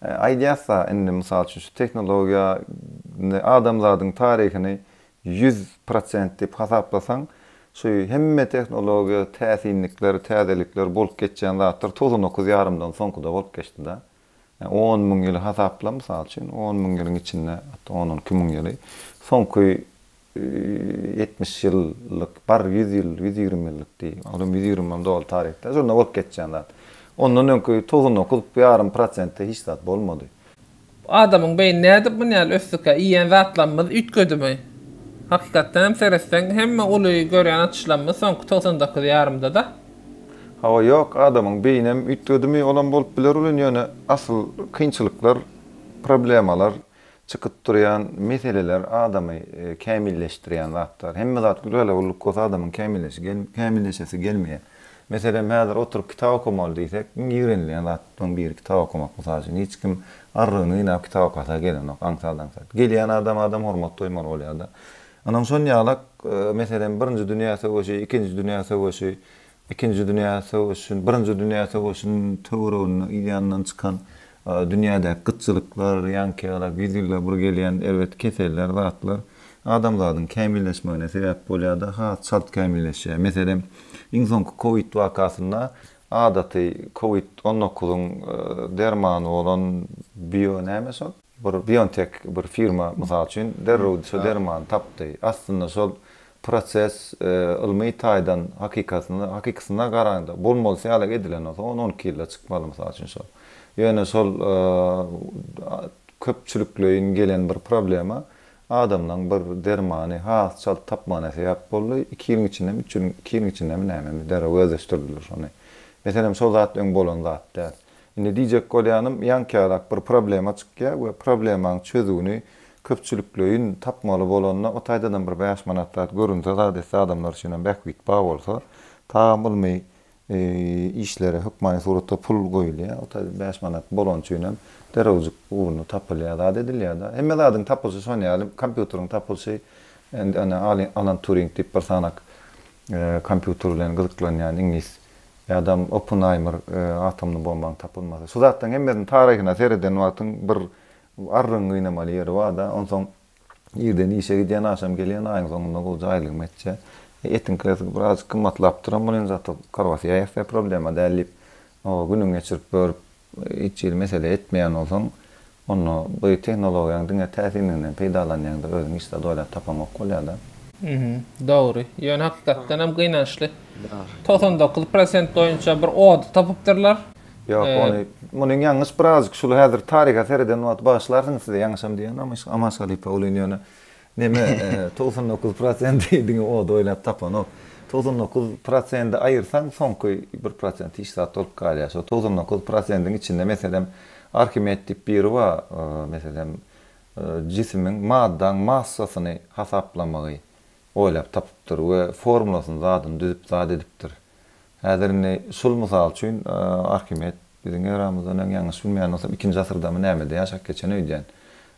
Aýdýasa indi mysal üçin şu teknologiýa adamlaryň tarihini 100% dip hasaplasaň şu hemme teknologiýa täsinlikler, täzelikler bolup geçýän zatlar 99 ýarymdan soňkuda bolup geçdi da. 10 000 ýyl hasapla mysal üçin 10 000 ýylyň içinde hatda 12 000 ýyly soňky 70 ýyllyk bar 100 ýyl 120 ýyllyk diýip adam 120 dol tarihte şonda bolup geçýän zat. Ondan öňkü 99,5% hiç zat bolmady. Adamyň beýnine nädip bunýal ösdükä iýen zatlanmaz ütgödümi? Hakykatdan hem seresden hemme uly görýän atşlanma soňky 99 ýarymda da. Hawa yok adamyň beýnem ütgödümi olan bolup biler ulan ýöne asyl kynçylyklar, problemalar çıkyp durýan meseleler adamy kämilleşdirýän zatlar. Hemme zat güzel bolup goz adamyň kämilleşesi gelmeýär. Meselem häzir oturup kitap okumaly diýsek, ýigrenleýän zatdan bir kitap okumak meselem hiç kim arryny ýa kitap okasa gelenok aňsadan. Gelýän adam hormat doýmaly bolýar da. Anam şon ýalak meselem 1-nji dünýä söwüşi, 2-nji dünýä söwüşi, 2-nji dünýä söwüşin, 1-nji dünýä söwüşin töwründen ýandan çykan dünýäde gytçylyklar, ýankylar, ýüzler bir gelýän elbet keseller, zatlar adamlaryň kämilleşmegine sebäp bolýar da, şart kämilleşýär. Meselem soňky Covid wakasynda adaty Covid-19 dermany bolan näme BioNTech bir firma mysal üçin derrüw şu derman tapdy. Aslında şol proses ilmi taýdan hakykatyna garanda bolmalsa ýaly edilen bolsa 10-12 ýylda çykmaly mysal üçin şol. Ýöne şol köpçülikleýin gelen bir problema adamdan bir dermany hasçal tapmana sebäp boldy. 2 ýyl içinde 2 ýyl içinde näme derrüw özleşdirdiler şonu. Meselem şol zat öň bolan zatlar. Indi diýjek bolýanym ýankyrak bir problema çykýar we problemaň çözügini köpçülikleýin tapmaly bolanyna o taýdadan bir 5 manatlat görünse da adamlar üçin bäkwit ba bolsa taýamly işlere hukmany suratda pul goýulýar. O taýda 5 manat bolan üçin derewjik urnu tapylýar da edilýär da. Hemme zadyň tapylşy şonu ýaly kompýuteryň tapylşy Alan Turing diýip bir sanak kompýuter bilen gyzyklanýan ingilis adam Oppenheimer atomny bombaň tapylmasy. Şu zatdan hemmenin tarihine sereden wagtyň bir arryň oynamaly ýeri bar da. Onsoň ýerden işe gidýän aşam gelýän aýyň soňunda bu jaýlyk metçe. Etin klasy biraz kymmatlap duran bolan zat karwasy ýa problema dälip o günüň geçirip görüp hiç ýer mesele etmeýän bolsaň onu bu teknologiýanyň diňe täsirinden peýdalanýanda özüň işte doýlap tapamak bolýar da. Doğru. Ýöne hakykatdan hem gynançly. 99% boýunça bir od tapypdyrlar. Yok, munyň ýalňyş birazcık şol häzir tariha sereden wagt başlarsyn size ýalňyşam diýen ama şalypa bolýan neme 99% diňe od oýlap tapan 99% aýyrsaň soňky 1% işsat bolup galýar. Şo 99%-iň içinde meselem Archimedes diýip biri bar, meselem cismiň maddaň massasyny hasaplamagy oýlap tapypdyr we formulasyny zadyny düzüp zat edipdir. Häzirni şol mysal üçin Archimedes biziň eramyzdan ýalňyş bilmeýän bolsam 2-nji asyrda näme ýaşap geçen öýdän.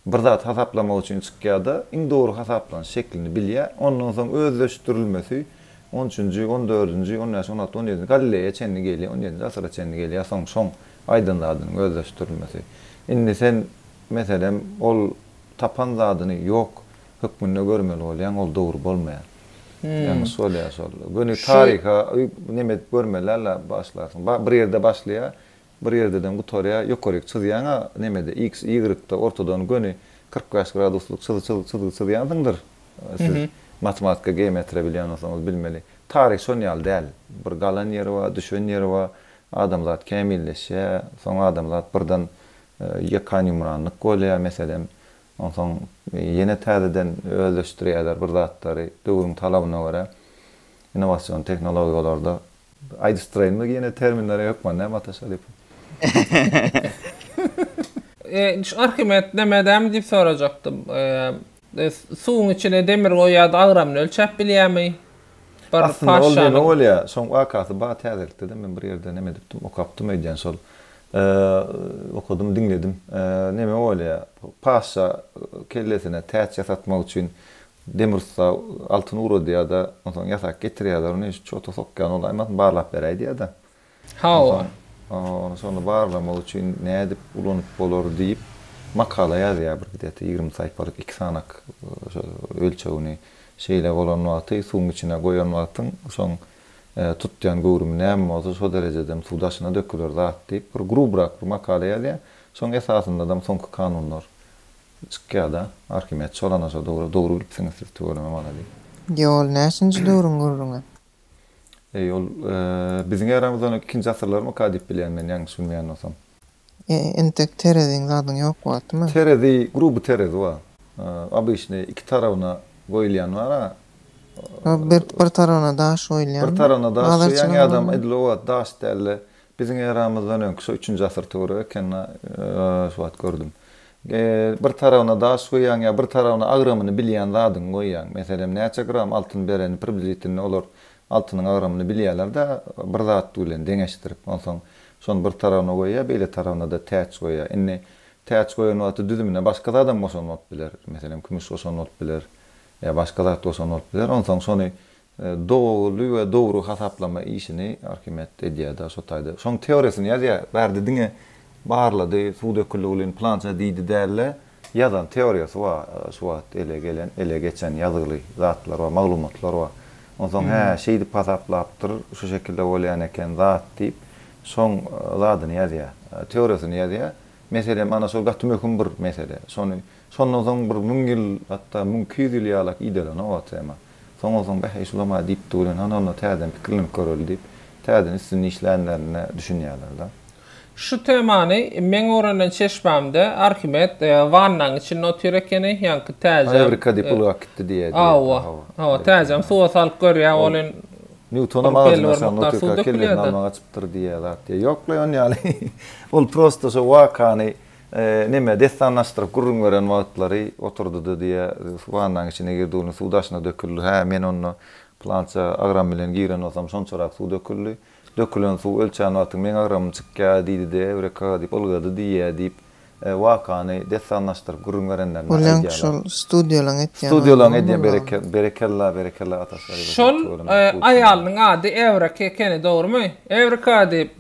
Bir zat hasaplamak üçin çykýarda iň dogry hasaplan şeklini bilýär. Ondan soň özleşdirilmesi 13-nji, 14-nji, 15-nji, 16-nji, 17-nji Galileýa çenli gelýär, 17-nji asyrda çenli gelýär. Soň aydınlaryň özleşdirilmesi. Indi sen meselem ol tapan zadyny yok hükmünde görmeli bolýan ol dogry bolmaýar. Yani söyle sol. Göni tariha neme görmelerle başlarsın. Bir yerde başlaya, bir yerden bu toraya yukarı çıdýana nemede x y'da ortadan göni 45 gradusluk çıdýandyr. Siz matematika geometri bilýän bolsaňyz bilmeli. Tarih şonýal däl. Bir galan ýeri bar, düşen ýeri bar. Adamlar kemilleşe, soň adamlar birden ýakanymranlyk bolýar meselem. Ondan yeni täzeden özleşdirýärler bir zatlary döwrüň talabyna görä. Innowasion teknologiýalarda aýdystyrýan yeni terminler ýokman, näme taşalyp. Arkimet nemedem diýip sorajaktym. Suwun içine demir goýýardy, agramyny ölçäp bilýärmi? Aslında olýar, soň wakasy ba täzelikde men bir ýerde neme dipdim, okapdym eýden sol. Okudum, dinledim. Neme olýar? Paşa kellesine täç ýasatmak üçin demirsa altyn urady ýa-da ondan ýasak getirýärler, ony çoto sokkan olaýmaz, barlap beräýdi ýa-da. Hawa. Sonra barlamak üçin näde ulanyp bolar diýip makala ýazýar bir gideti 20 sayfalyk 2 sanak ölçegini şeýle bolan wagty suwun içine goýan wagtyň soň tutýan gowrum näme bolsa şo derejedem suwdaşyna dökülür zat diýip bir grubrak bir makala ýazýar. Soň esasında da soňky kanunlar çykýarda Arkimet şolanaşa dogry bilipsiňiz siz töwereme mana diýip. Ýol näçinji döwrüň gurruňa? Ýol biziň eramyzdan 2-nji asyrlar mukadip bilýän men ýalňyş bilmeýän bolsam. Entek terediň zadyň ýok bolýarmy? Teredi, grubu teredi var. Abyşny iki tarawyna goýulýan bar. Bir tarawyna daş goýulýan. Bir tarawyna daş ýa-ni adam edilowat daş dälle. Biziň eramyzdan öňkü 3-nji asyr töwere ekenna şu wagt gördüm. Bir tarawyna daş goýýan ýa bir tarawyna agramyny bilýän zadyň goýýan. Meselem näçe gram altyn bereni približitini olar altynyň agramyny bilýärler-de bir zat bilen deňeşdirip onsoň son bir tarawyna goýýar, beýle tarawyna da täç goýýar. Indi täç goýan wagty düzümine başga da adam boşanmak biler. Meselem kümüş boşanmak biler. Ya başga zat boşanmak biler. Onsoň şonu dogry we dogry hasaplama işini Arkimet edýär-de şo taýda. Şoň teoriýasyny ýazýar, berdi diňe barlady, suw dökülýän plança diýdi dälle. Ýazan teoriýasy bar, şu wagt ele geçen ýazyly zatlar we maglumatlar bar. Onsoň şeýdi hasaplapdyr, şu şekilde bolýan eken zat diýip soň zadyny ýazýar, teoriýasyny ýazýar. Meselem ana şol gatmy höküm bir mesele. Şondan soň bir 1000 ýyl, hatda 1200 ýyl ýalyk idealany owatsama. Soň şulama diýip durýan, ana täzeden pikirlenip göreli diýip, täzeden üstüne işlenlerini düşünýärler da. Şu temany men öğrenen çeşmemde Arkimet vannaň için notyr ekeni, ýa-ni täze. Amerika diýip ulak gitdi diýär. Hawa, täze suwa salyp görýär bolan. Newton'a mağazına notyr kellerini almaga çypdyr diýär. Ýok lan ýaly. Ol prosto şo wakany neme destanlaşdyryp gurrun gören wagtlary oturdy diýär. Vannaň içine girdi, ony suwdaşyna döküldi. Men onu plança agram bilen giren olsam şonçorak suw döküldi. Dökülen suw ölçän wagty men agram çykýar diýdi de, eureka diýip olgady diýär diýip wakany destanlaşdyryp gurrun görenlerine aýdýar. Şol studiýalaň etýän. Studiýalaň etýän berekella ataşlary. Şol aýalyň ady Eureka ekeni dogrymy? Eureka diýip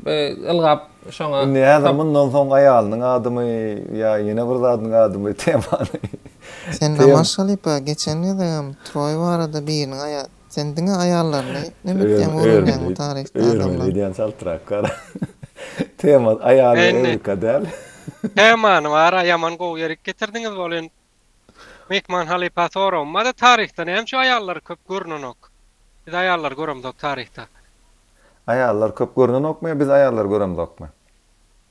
ylgap şoňa. Indi häzir mundan soň aýalynyň adymy ýa ýene bir zadyň adymy temany. Sen namaşalypa geçen ýyldym Troy barada biriniň aýaly sendiňe aýallaryny neme diýen öwrüňe tarihde adamlar. Diýen saltrak. Tema aýaly Eureka däl. Temany bar, ýaman goýerik getirdiňiz bolan. Mekman Halipa sorum, mada tarihte näme şu aýallar köp görnenok. Biz aýallar göremdik tarihte. Aýallar köp görnenokmy, biz aýallar göremdikmi?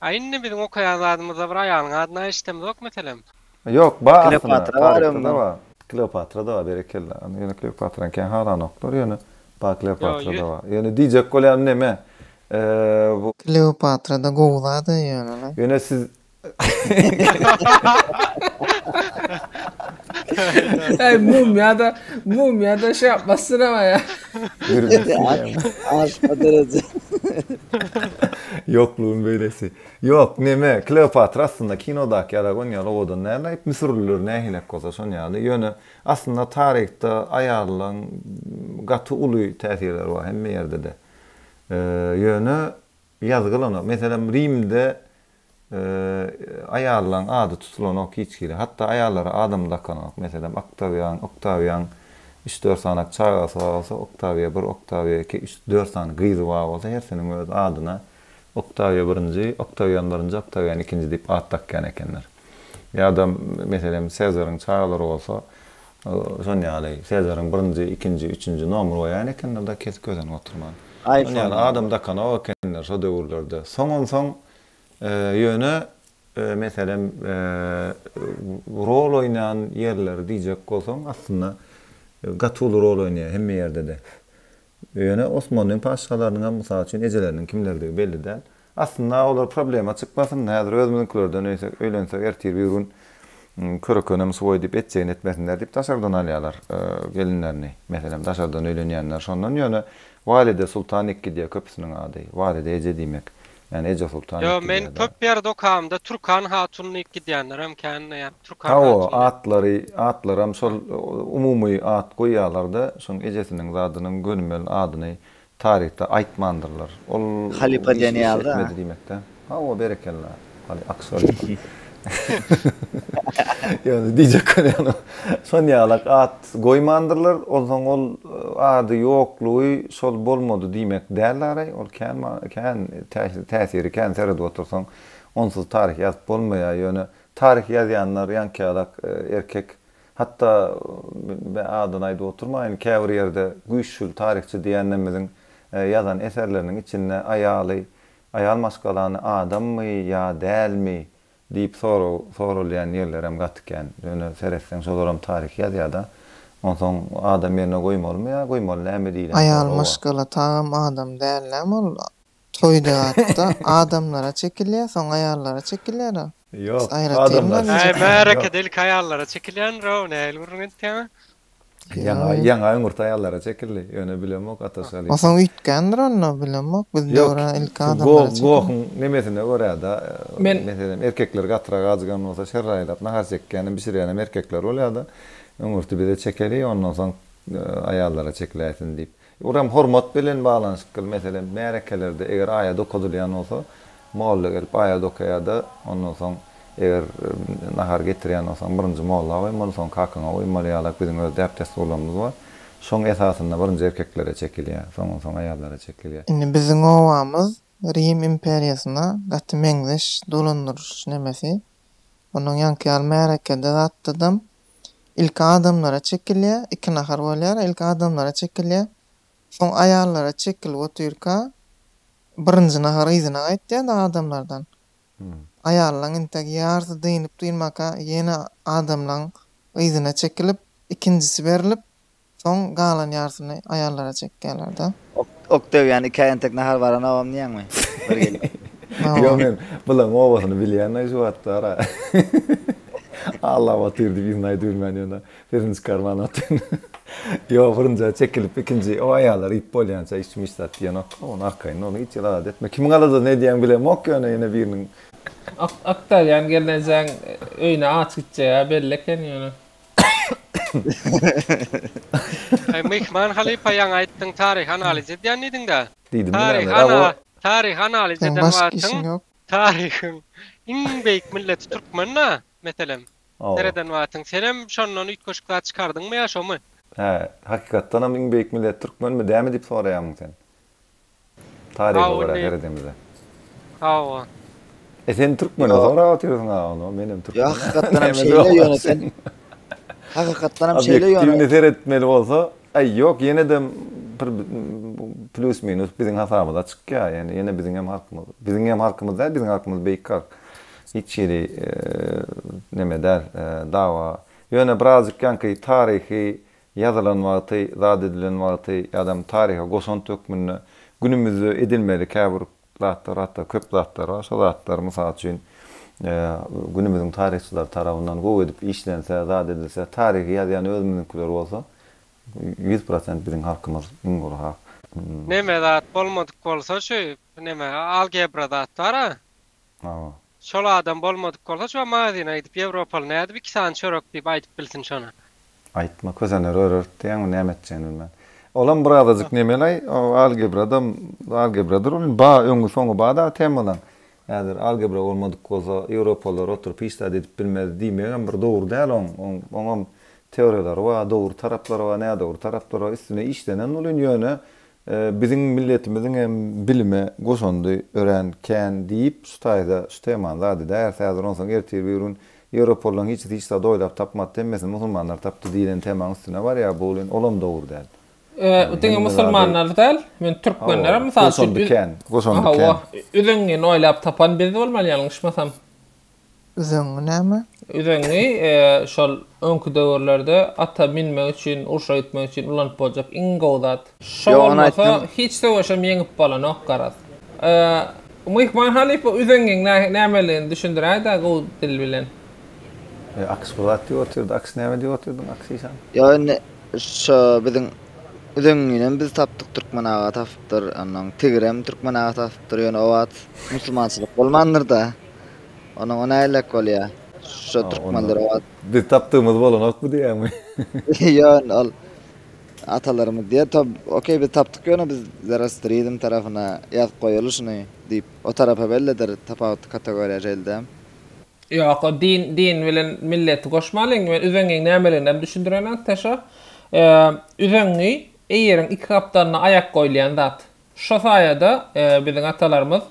Aýnny biziň okaýan zadymyzda bir aýalyň adyna eşitemdik meselem. Ýok, Kleopatra barmy? Kleopatra da var berekella. Ýöne Kleopatra'nın ken haranoklar ýöne Kleopatra da var. Ýöne diýjek bolýan neme? Bu Kleopatra da gowlady ýöne. Ýöne siz mumyada şey yapmasın ama ya. Aşma derece. Yokluğun böylesi. Yok neme Kleopatra aslında kinodaki Aragonyalı odan nerede hep Mısırlılar nehinek koza sonyalı. Yönü aslında tarihte ayarlan gatı ulu tesirler var hem yerde de. Yönü yazgılanı. Mesela Rim'de ayarlan adı tutulan ok hiç gili. Hatta ayarlara adam dakan ok. Mesela Octavian 3-4 sanak çağası olsa Octavia 1, Octavia 2, 3-4 sanak gıydı var olsa her senin öz adına Octavia 1. Octavian 1. Octavian 2. deyip ad takkan ekenler. Ya da mesela Sezar'ın çağları olsa son yani Sezar'ın 1. 2. 3. nomru oyan ekenler da kes gözden oturman. Yani adam dakan ok ekenler so döwürlerde. Soňon yönü mesela rol oynayan yerler diýjek bolsaň aslında gatul rol oynaýar hemme yerde de. Yönü Osmanlyň paşalarynyň mysal üçin ejeleriniň kimlerdigi belli däl. Aslında olar problema çykmasyn, häzir özüňkilerden öýlensek ertir bir gün körökönem sowy diýip etjeğin etmesinler diýip daşardan alýarlar gelinlerini. Mesela daşardan öýlenýänler şondan yönü Valide Sultan II diýe köpüsiniň ady. Valide eje diýmek. Yani Ece Sultan. Yo men köp ýerde okamda Turkan Hatun'u iki diýenler hem kendine yani Turkan Hatun. Atlaram şol umumy at goýýarlarda şoň ejesiniň zadynyň gönümel adyny tarihte aýtmandyrlar. Ol Halipa denýärdi. Diýmekde. Ha o berekellah. Ali Aksal. Yani diýjek yani şon ýalak at goýmandyrlar, olsaň ol ady ýoklugy şol bolmady diýmek däller. Ol kan täsiri kan serede otursaň onsuz tarih ýazyp bolmaýar. Ýöne tarih ýazýanlar ýanky erkek hatta adyny aýdyp oturmaýyn käbir ýerde güýçlü tarihçi diýenlerimiziň ýazan eserleriniň içinde ayal maşgalany adammy ýa dälmi diýip sorulýan ýerler hem gatken. Ýöne seretseň şolaram tarih ýazýarda. Onsoň adam ýerine goýmalymy ýa goýmaly näme diýilen. Ayal maşgala tam adam dällem ol. Toyda hatta adamlara çekilýär, soň ayallara çekilýär. Yok, adamlar. Mereke delik ayallara çekilýän ro näil urunetme. Yaňa öňürti ayallara çekildi. Ýöne bilemok ataşaly. Osaň üýtgendir onu bilemok. Bizde ora ilk adamlara çekildi. Goň nemesine görä da mesela erkekler gatra gazgan bolsa şerraýlap nahar çekkenim bişirýän erkekler bolýar da öňürti bile çekeli ondan soň ayallara çekiläsin diýip. Oram hormat bilen baglanşyk mesela merekelerde eger aýa dokudulýan bolsa molla gelip aýa dokýarda ondan soň eger nahar getirýän bolsaň birinji molla goýmaly, soň kakyňa goýmaly ýa-da biziň öz däptes bolamyz bar. Şoň esasynda birinji erkeklere çekilýär, soň aýallara çekilýär. Indi biziň owamyz Rim imperiýasyna gaty meňzeş dolandyryş nemesi. Onuň ýanky merekede zatdym. İlk adamlara çekilýär, iki nahar bolýar, ilk adamlara çekilýär. Soň ayallara çekilip oturýarka birinji nahar iziňe gaýtdy adamlardan. Ayarlan integi yardı değinip duymaka yeni adamlan izine çekilip ikincisi verilip son galan yarsını ayarlara çekkerler. Octavian hikayentek nahar varan avam niyan mı? Yo men bulan ovasyny bilýän şu hatda. Allah batyrdy bizni dürmän ýöne. Birinji karman atyn. Yo fırınca çekilip ikinci o ayarlar ip bolýança içmişler diýen onu arkaýyn onu hiç ýalat etme. Kim galada ne diýen bilemok ýöne biriniň Octavian gelneň öýüne aç gitjegi belli eken ýöne. Mihman Halipa ýaňa aýtdyň tarih analiz edýän idin-de. Tarih analiz eden wagtyň tarihyň iň beýik milleti türkmenna meselem. Nereden wagtyň senem şondan üýtköşükler çykardyňmy ýa şomy? He, hakykatdan hem iň beýik millet türkmenmi däme diýip soraýarmyň sen? Tarih olarak eredimize. Hawa. Sen türkmen soraýar oturýarsyň onu, menem türkmen. Ya hakykatdan hem şeýle ýöneten. Hakykatdan hem şeýle ýöneten. Objektiwni seretmeli bolsa, ýok ýene de plus minus biziň hasabda çykýar. Yani ýene biziň hem halkymyz da, biziň halkymyz beýik halk. Hiç ýeri neme der, dawa. Ýöne birazjyk ýanky tarihi ýazylan wagty, zat edilen wagty, adam tariha goşan tökmünde günümizde edilmeli käbir zatlar, köp zatlar var. Şol zatlar mysal üçin günümüziň tarihçiler tarabyndan gowy edip işlense, zat edilse, tarihi ýazýan özümiznikiler bolsa 100% biziň halkymyz iň gowy halk. Neme zat bolmadyk bolsa şu neme algebra zatlar ha. Şol adam bolmadyk bolsa şu madyna edip Ýewropaly näde 2 san çörek diýip aýdyp bilsin şonu. Aýtma közener örtdiň näme etjäni bilmän. Olan birazajyk nemelay algebradır onun ba öňü soňu bada temadan Ýa-da algebra bolmadyk bolsa Ýewropalar oturup işler edip bilmez diýmeýän bir dogry däl oňam teoriýalary we dogry taraplary we näde dogry taraplary üstüne işlenen ulan ýöne bizim milletimiziň hem bilime goşandy öğrenken diýip şu taýda şu temanda därs häzir onsoň ertir birun Ýewropalaryň hiç de doýlap tapmady demmesin musulmanlar tapdy diýen temaň üstüne bar ýa bu olam dogry däl. Ötüňe musulmanlar däl, men türkmenlere mysal üçin goşandy. Üzüňi noýlap tapan biz bolmaly ýalňyşmasam. Üzüňi näme? Üzüňi şol öňkü döwürlerde ata minmek üçin, urşa gitmek üçin ulanyp boljak iň gowdat. Şol hiç söwüşem ýeňip bolan ok garaz. Mihman halipa üzüňiň nämeligini düşündirýär-de gow dil bilen. Akspolat diýordy, aks näme diýordy, aks ýa-da. Yani şu bizim üzüňiňden biz tapdyk türkmen aga tapdyr, andan Tigrem türkmen aga tapdyr, ýöne owat musulmançylyk bolmandyr da. Ona näle bolýar? Şu türkmenler owat. Biz tapdığımız bolan ok bu diýämi? Ýöne al atalarymyz diýer, okey biz tapdyk ýöne biz Zoroastriýizm tarapyna ýazyp goýulyşyny diýip o tarafa bellidir tapawut kategoriýa jeldi. Ýok, o din bilen milleti goşmalyň, men üzüňiň nämeligini düşündirýän taşa. Üzüňi eýeriň iki kaptanyna ayak goýulýan zat. Şo saýada biziň atalarymyz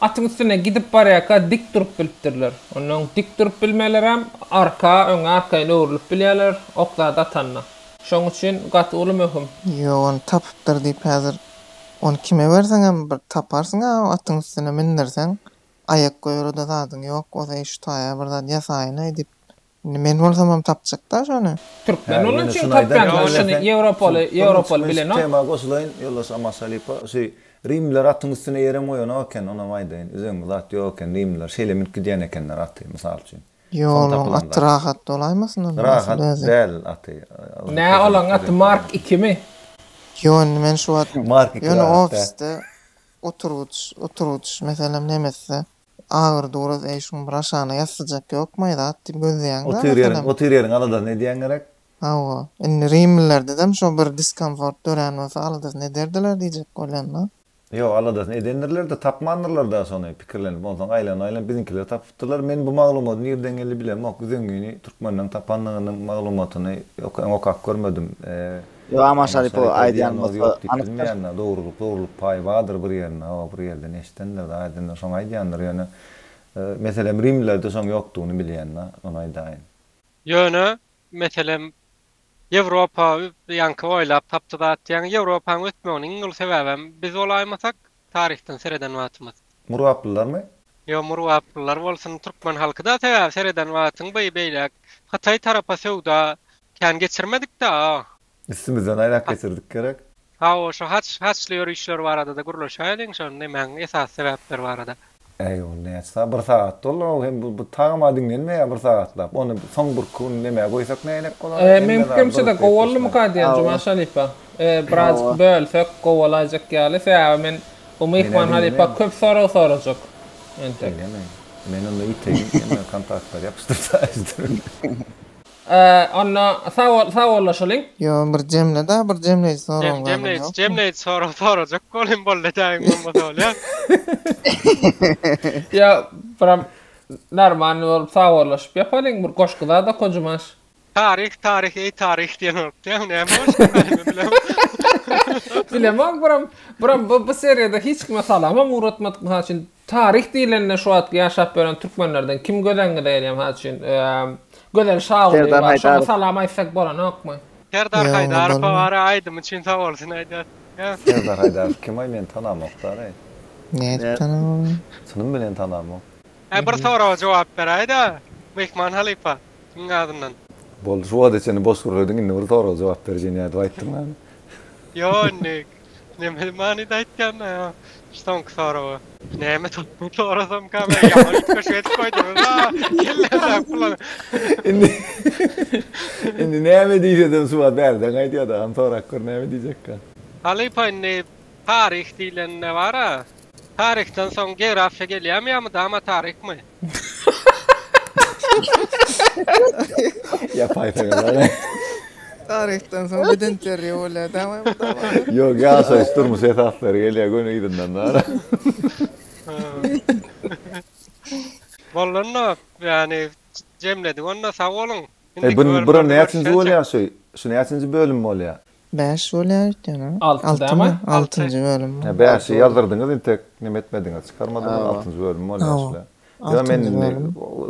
atın üstüne gidip barýaka dik durup bilipdirler. Onuň dik durup bilmeleri hem arka-öňe öwrülip bilýärler, oklar da atanna. Şoň üçin gaty uly möhüm. Yo, onu tapypdyr diýip häzir onu kime berseň hem bir taparsyň, atın üstüne mindirseň ayak goýury da zadyň ýok, o da şu taýa bir zat ýasaýyna edip men bolsam hem tapjak da şonu. Türkmen onun üçin tapýan, şonu Ýewropaly bilen. Tema goşulaýyn, ýollaşa masalipa, Rimler atın üstüne ýerem oýan oken, ona maýdaýyn. Üzüň zat ýoken Rimler şeýlemek diýen ekenler aty, mysal üçin. Yo, at rahat dolaýmasyn. Rahat däl aty. Nä olan at Mark 2 mi? Yo, men şu at Mark 2. Yo, ofiste oturuç meselem nemese ağır doğru eşin braşana ýasyjak ýokmaýdy at diýip gözleýän. Oturýaryň alada ne diýen gerek? Hawa, Rimlerde dem şu bir diskomfort dören bolsa alada ne derdiler diýjek bolýanlar. Yo, alada ne edenlerler de tapmandylar da şonu pikirlenip bolsaň aýlan bizinkiler tapdylar. Men bu maglumaty nerden geldi bilem, ok üzüňini türkmenlerin tapanlygynyň maglumatyny okak görmedim. Yo, ama şarypy aýdýan bolsa dogrulyk paý bardyr bir ýerine, bir ýerde neştenler de aýdýanlar, şoň aýdýanlar ýöne. Meselem Rimlerde şoň ýokdugyny bilýänler, onu aýdaýyn. Ýöne, meselem Ýewropa ýanky oýlap tapdylar diýen Ýewropanyň ötmeginiň ul sebäbem biz olaýmasak tarihden sereden watymyz. Murwaplylarmy? Yo, murwaplylar bolsun türkmen halky da sebäp sereden watyň beýlek Hatay tarapa söwda kän geçirmedik da. Üstümizden aýrak geçirdik gerek. O şu haçly ýörüşler barada da gurulşaýlyň şonu näme esas sebäpler barada. Näçe bir saat dolu hem bu taýmadyň näme bir saatlap. Onu soň bir gün näme goýsak näme bolar? Men kimse de gowally mukaddiýan Juma Şalipa. Biraz bölsek gowalajak ýaly sebäbi men bu mehman halipa köp sorajak. Entek. Men onu ýeteýin, kontaktlar ýapyşdyrsaýdyr. Anna sawallaşalyň. Yo, bir jemle soraň. Jemle sorajak golem bolýar bolmasa. Ya, param normal bolup sawallaşyp ýapalyň bir goşgyda da kojumaş. Tarih diýen näme bolýar? Bilemem, param bu seriýede hiç kime salamam uğratmadyk mı haçyn tarih diýilende şu at ýaşap beren türkmenlerden kim gödengi diýelýär haçyn gözel şahyr şoňa salam aýtsak bolanokmy? Serdar Haýdarov bara aýdym üçin sag bolsun aýdýar. Serdar Haýdarov kim men tanamoklar. Ne tanamam? Şunun bilen tanamok. Bir soraga jogap beräýdi. Mehman halipa. Ňadyndan. Bol şu wada seni boş guruldyň, indi bir soraga jogap berjeni ýa-da aýtdyň. Yo, näme mani daýtýan ya. Şoň soraga. Näme sorasam käme ýa-da köşet koýdum. Indi näme diýdim şu wada berden aýdýar da, am sorak gör näme diýjekkä. Halipa indi tarih diýilen ne bara? Tarihten soň geografiýa gelýärmi ýa-da ama tarihmi? Ýapaýdylar. Tarihten soň beden terýole tamam. Yo, gaso isturmus esaslary gelýär göne gidinden da. Bollanna yani cemledi. Onna sağ olun. Bura näçinji bolýar şu näçinji bölüm bolýar? 5 bolýar ýa-ni. Altıda 6-njy bölüm. 5-i ýazdyrdynız, intek nime etmediňiz, çykarmadynız, 6-njy bölüm bolýar şular. Ya men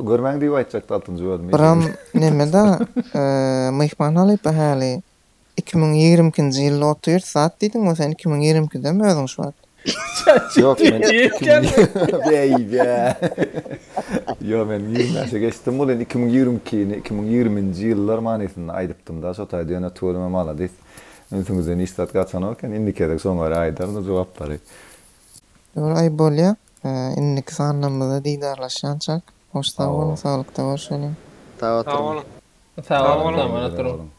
görmäň diýip aýtjakdy 6-njy bölüm. Biram nemede mehmanhalyp häli 2020-nji ýylda otyr saat diýdiň, sen 2022-de mi özüň şu wagt? Yok men. Yo men 20 geçtim bu 2020-nji ýyllar manysynda aýdypdym da, şota diýene tuğruma malady. Öňüňizden istat gaçan oken indikerek soňra aýdardy jogaplary. Ýöne aý bolýar. Inniki sanlamyda diýdarlaşançak. Hoşda bolun, saglykda bolşalyň. Sağ olun. Sağ olun.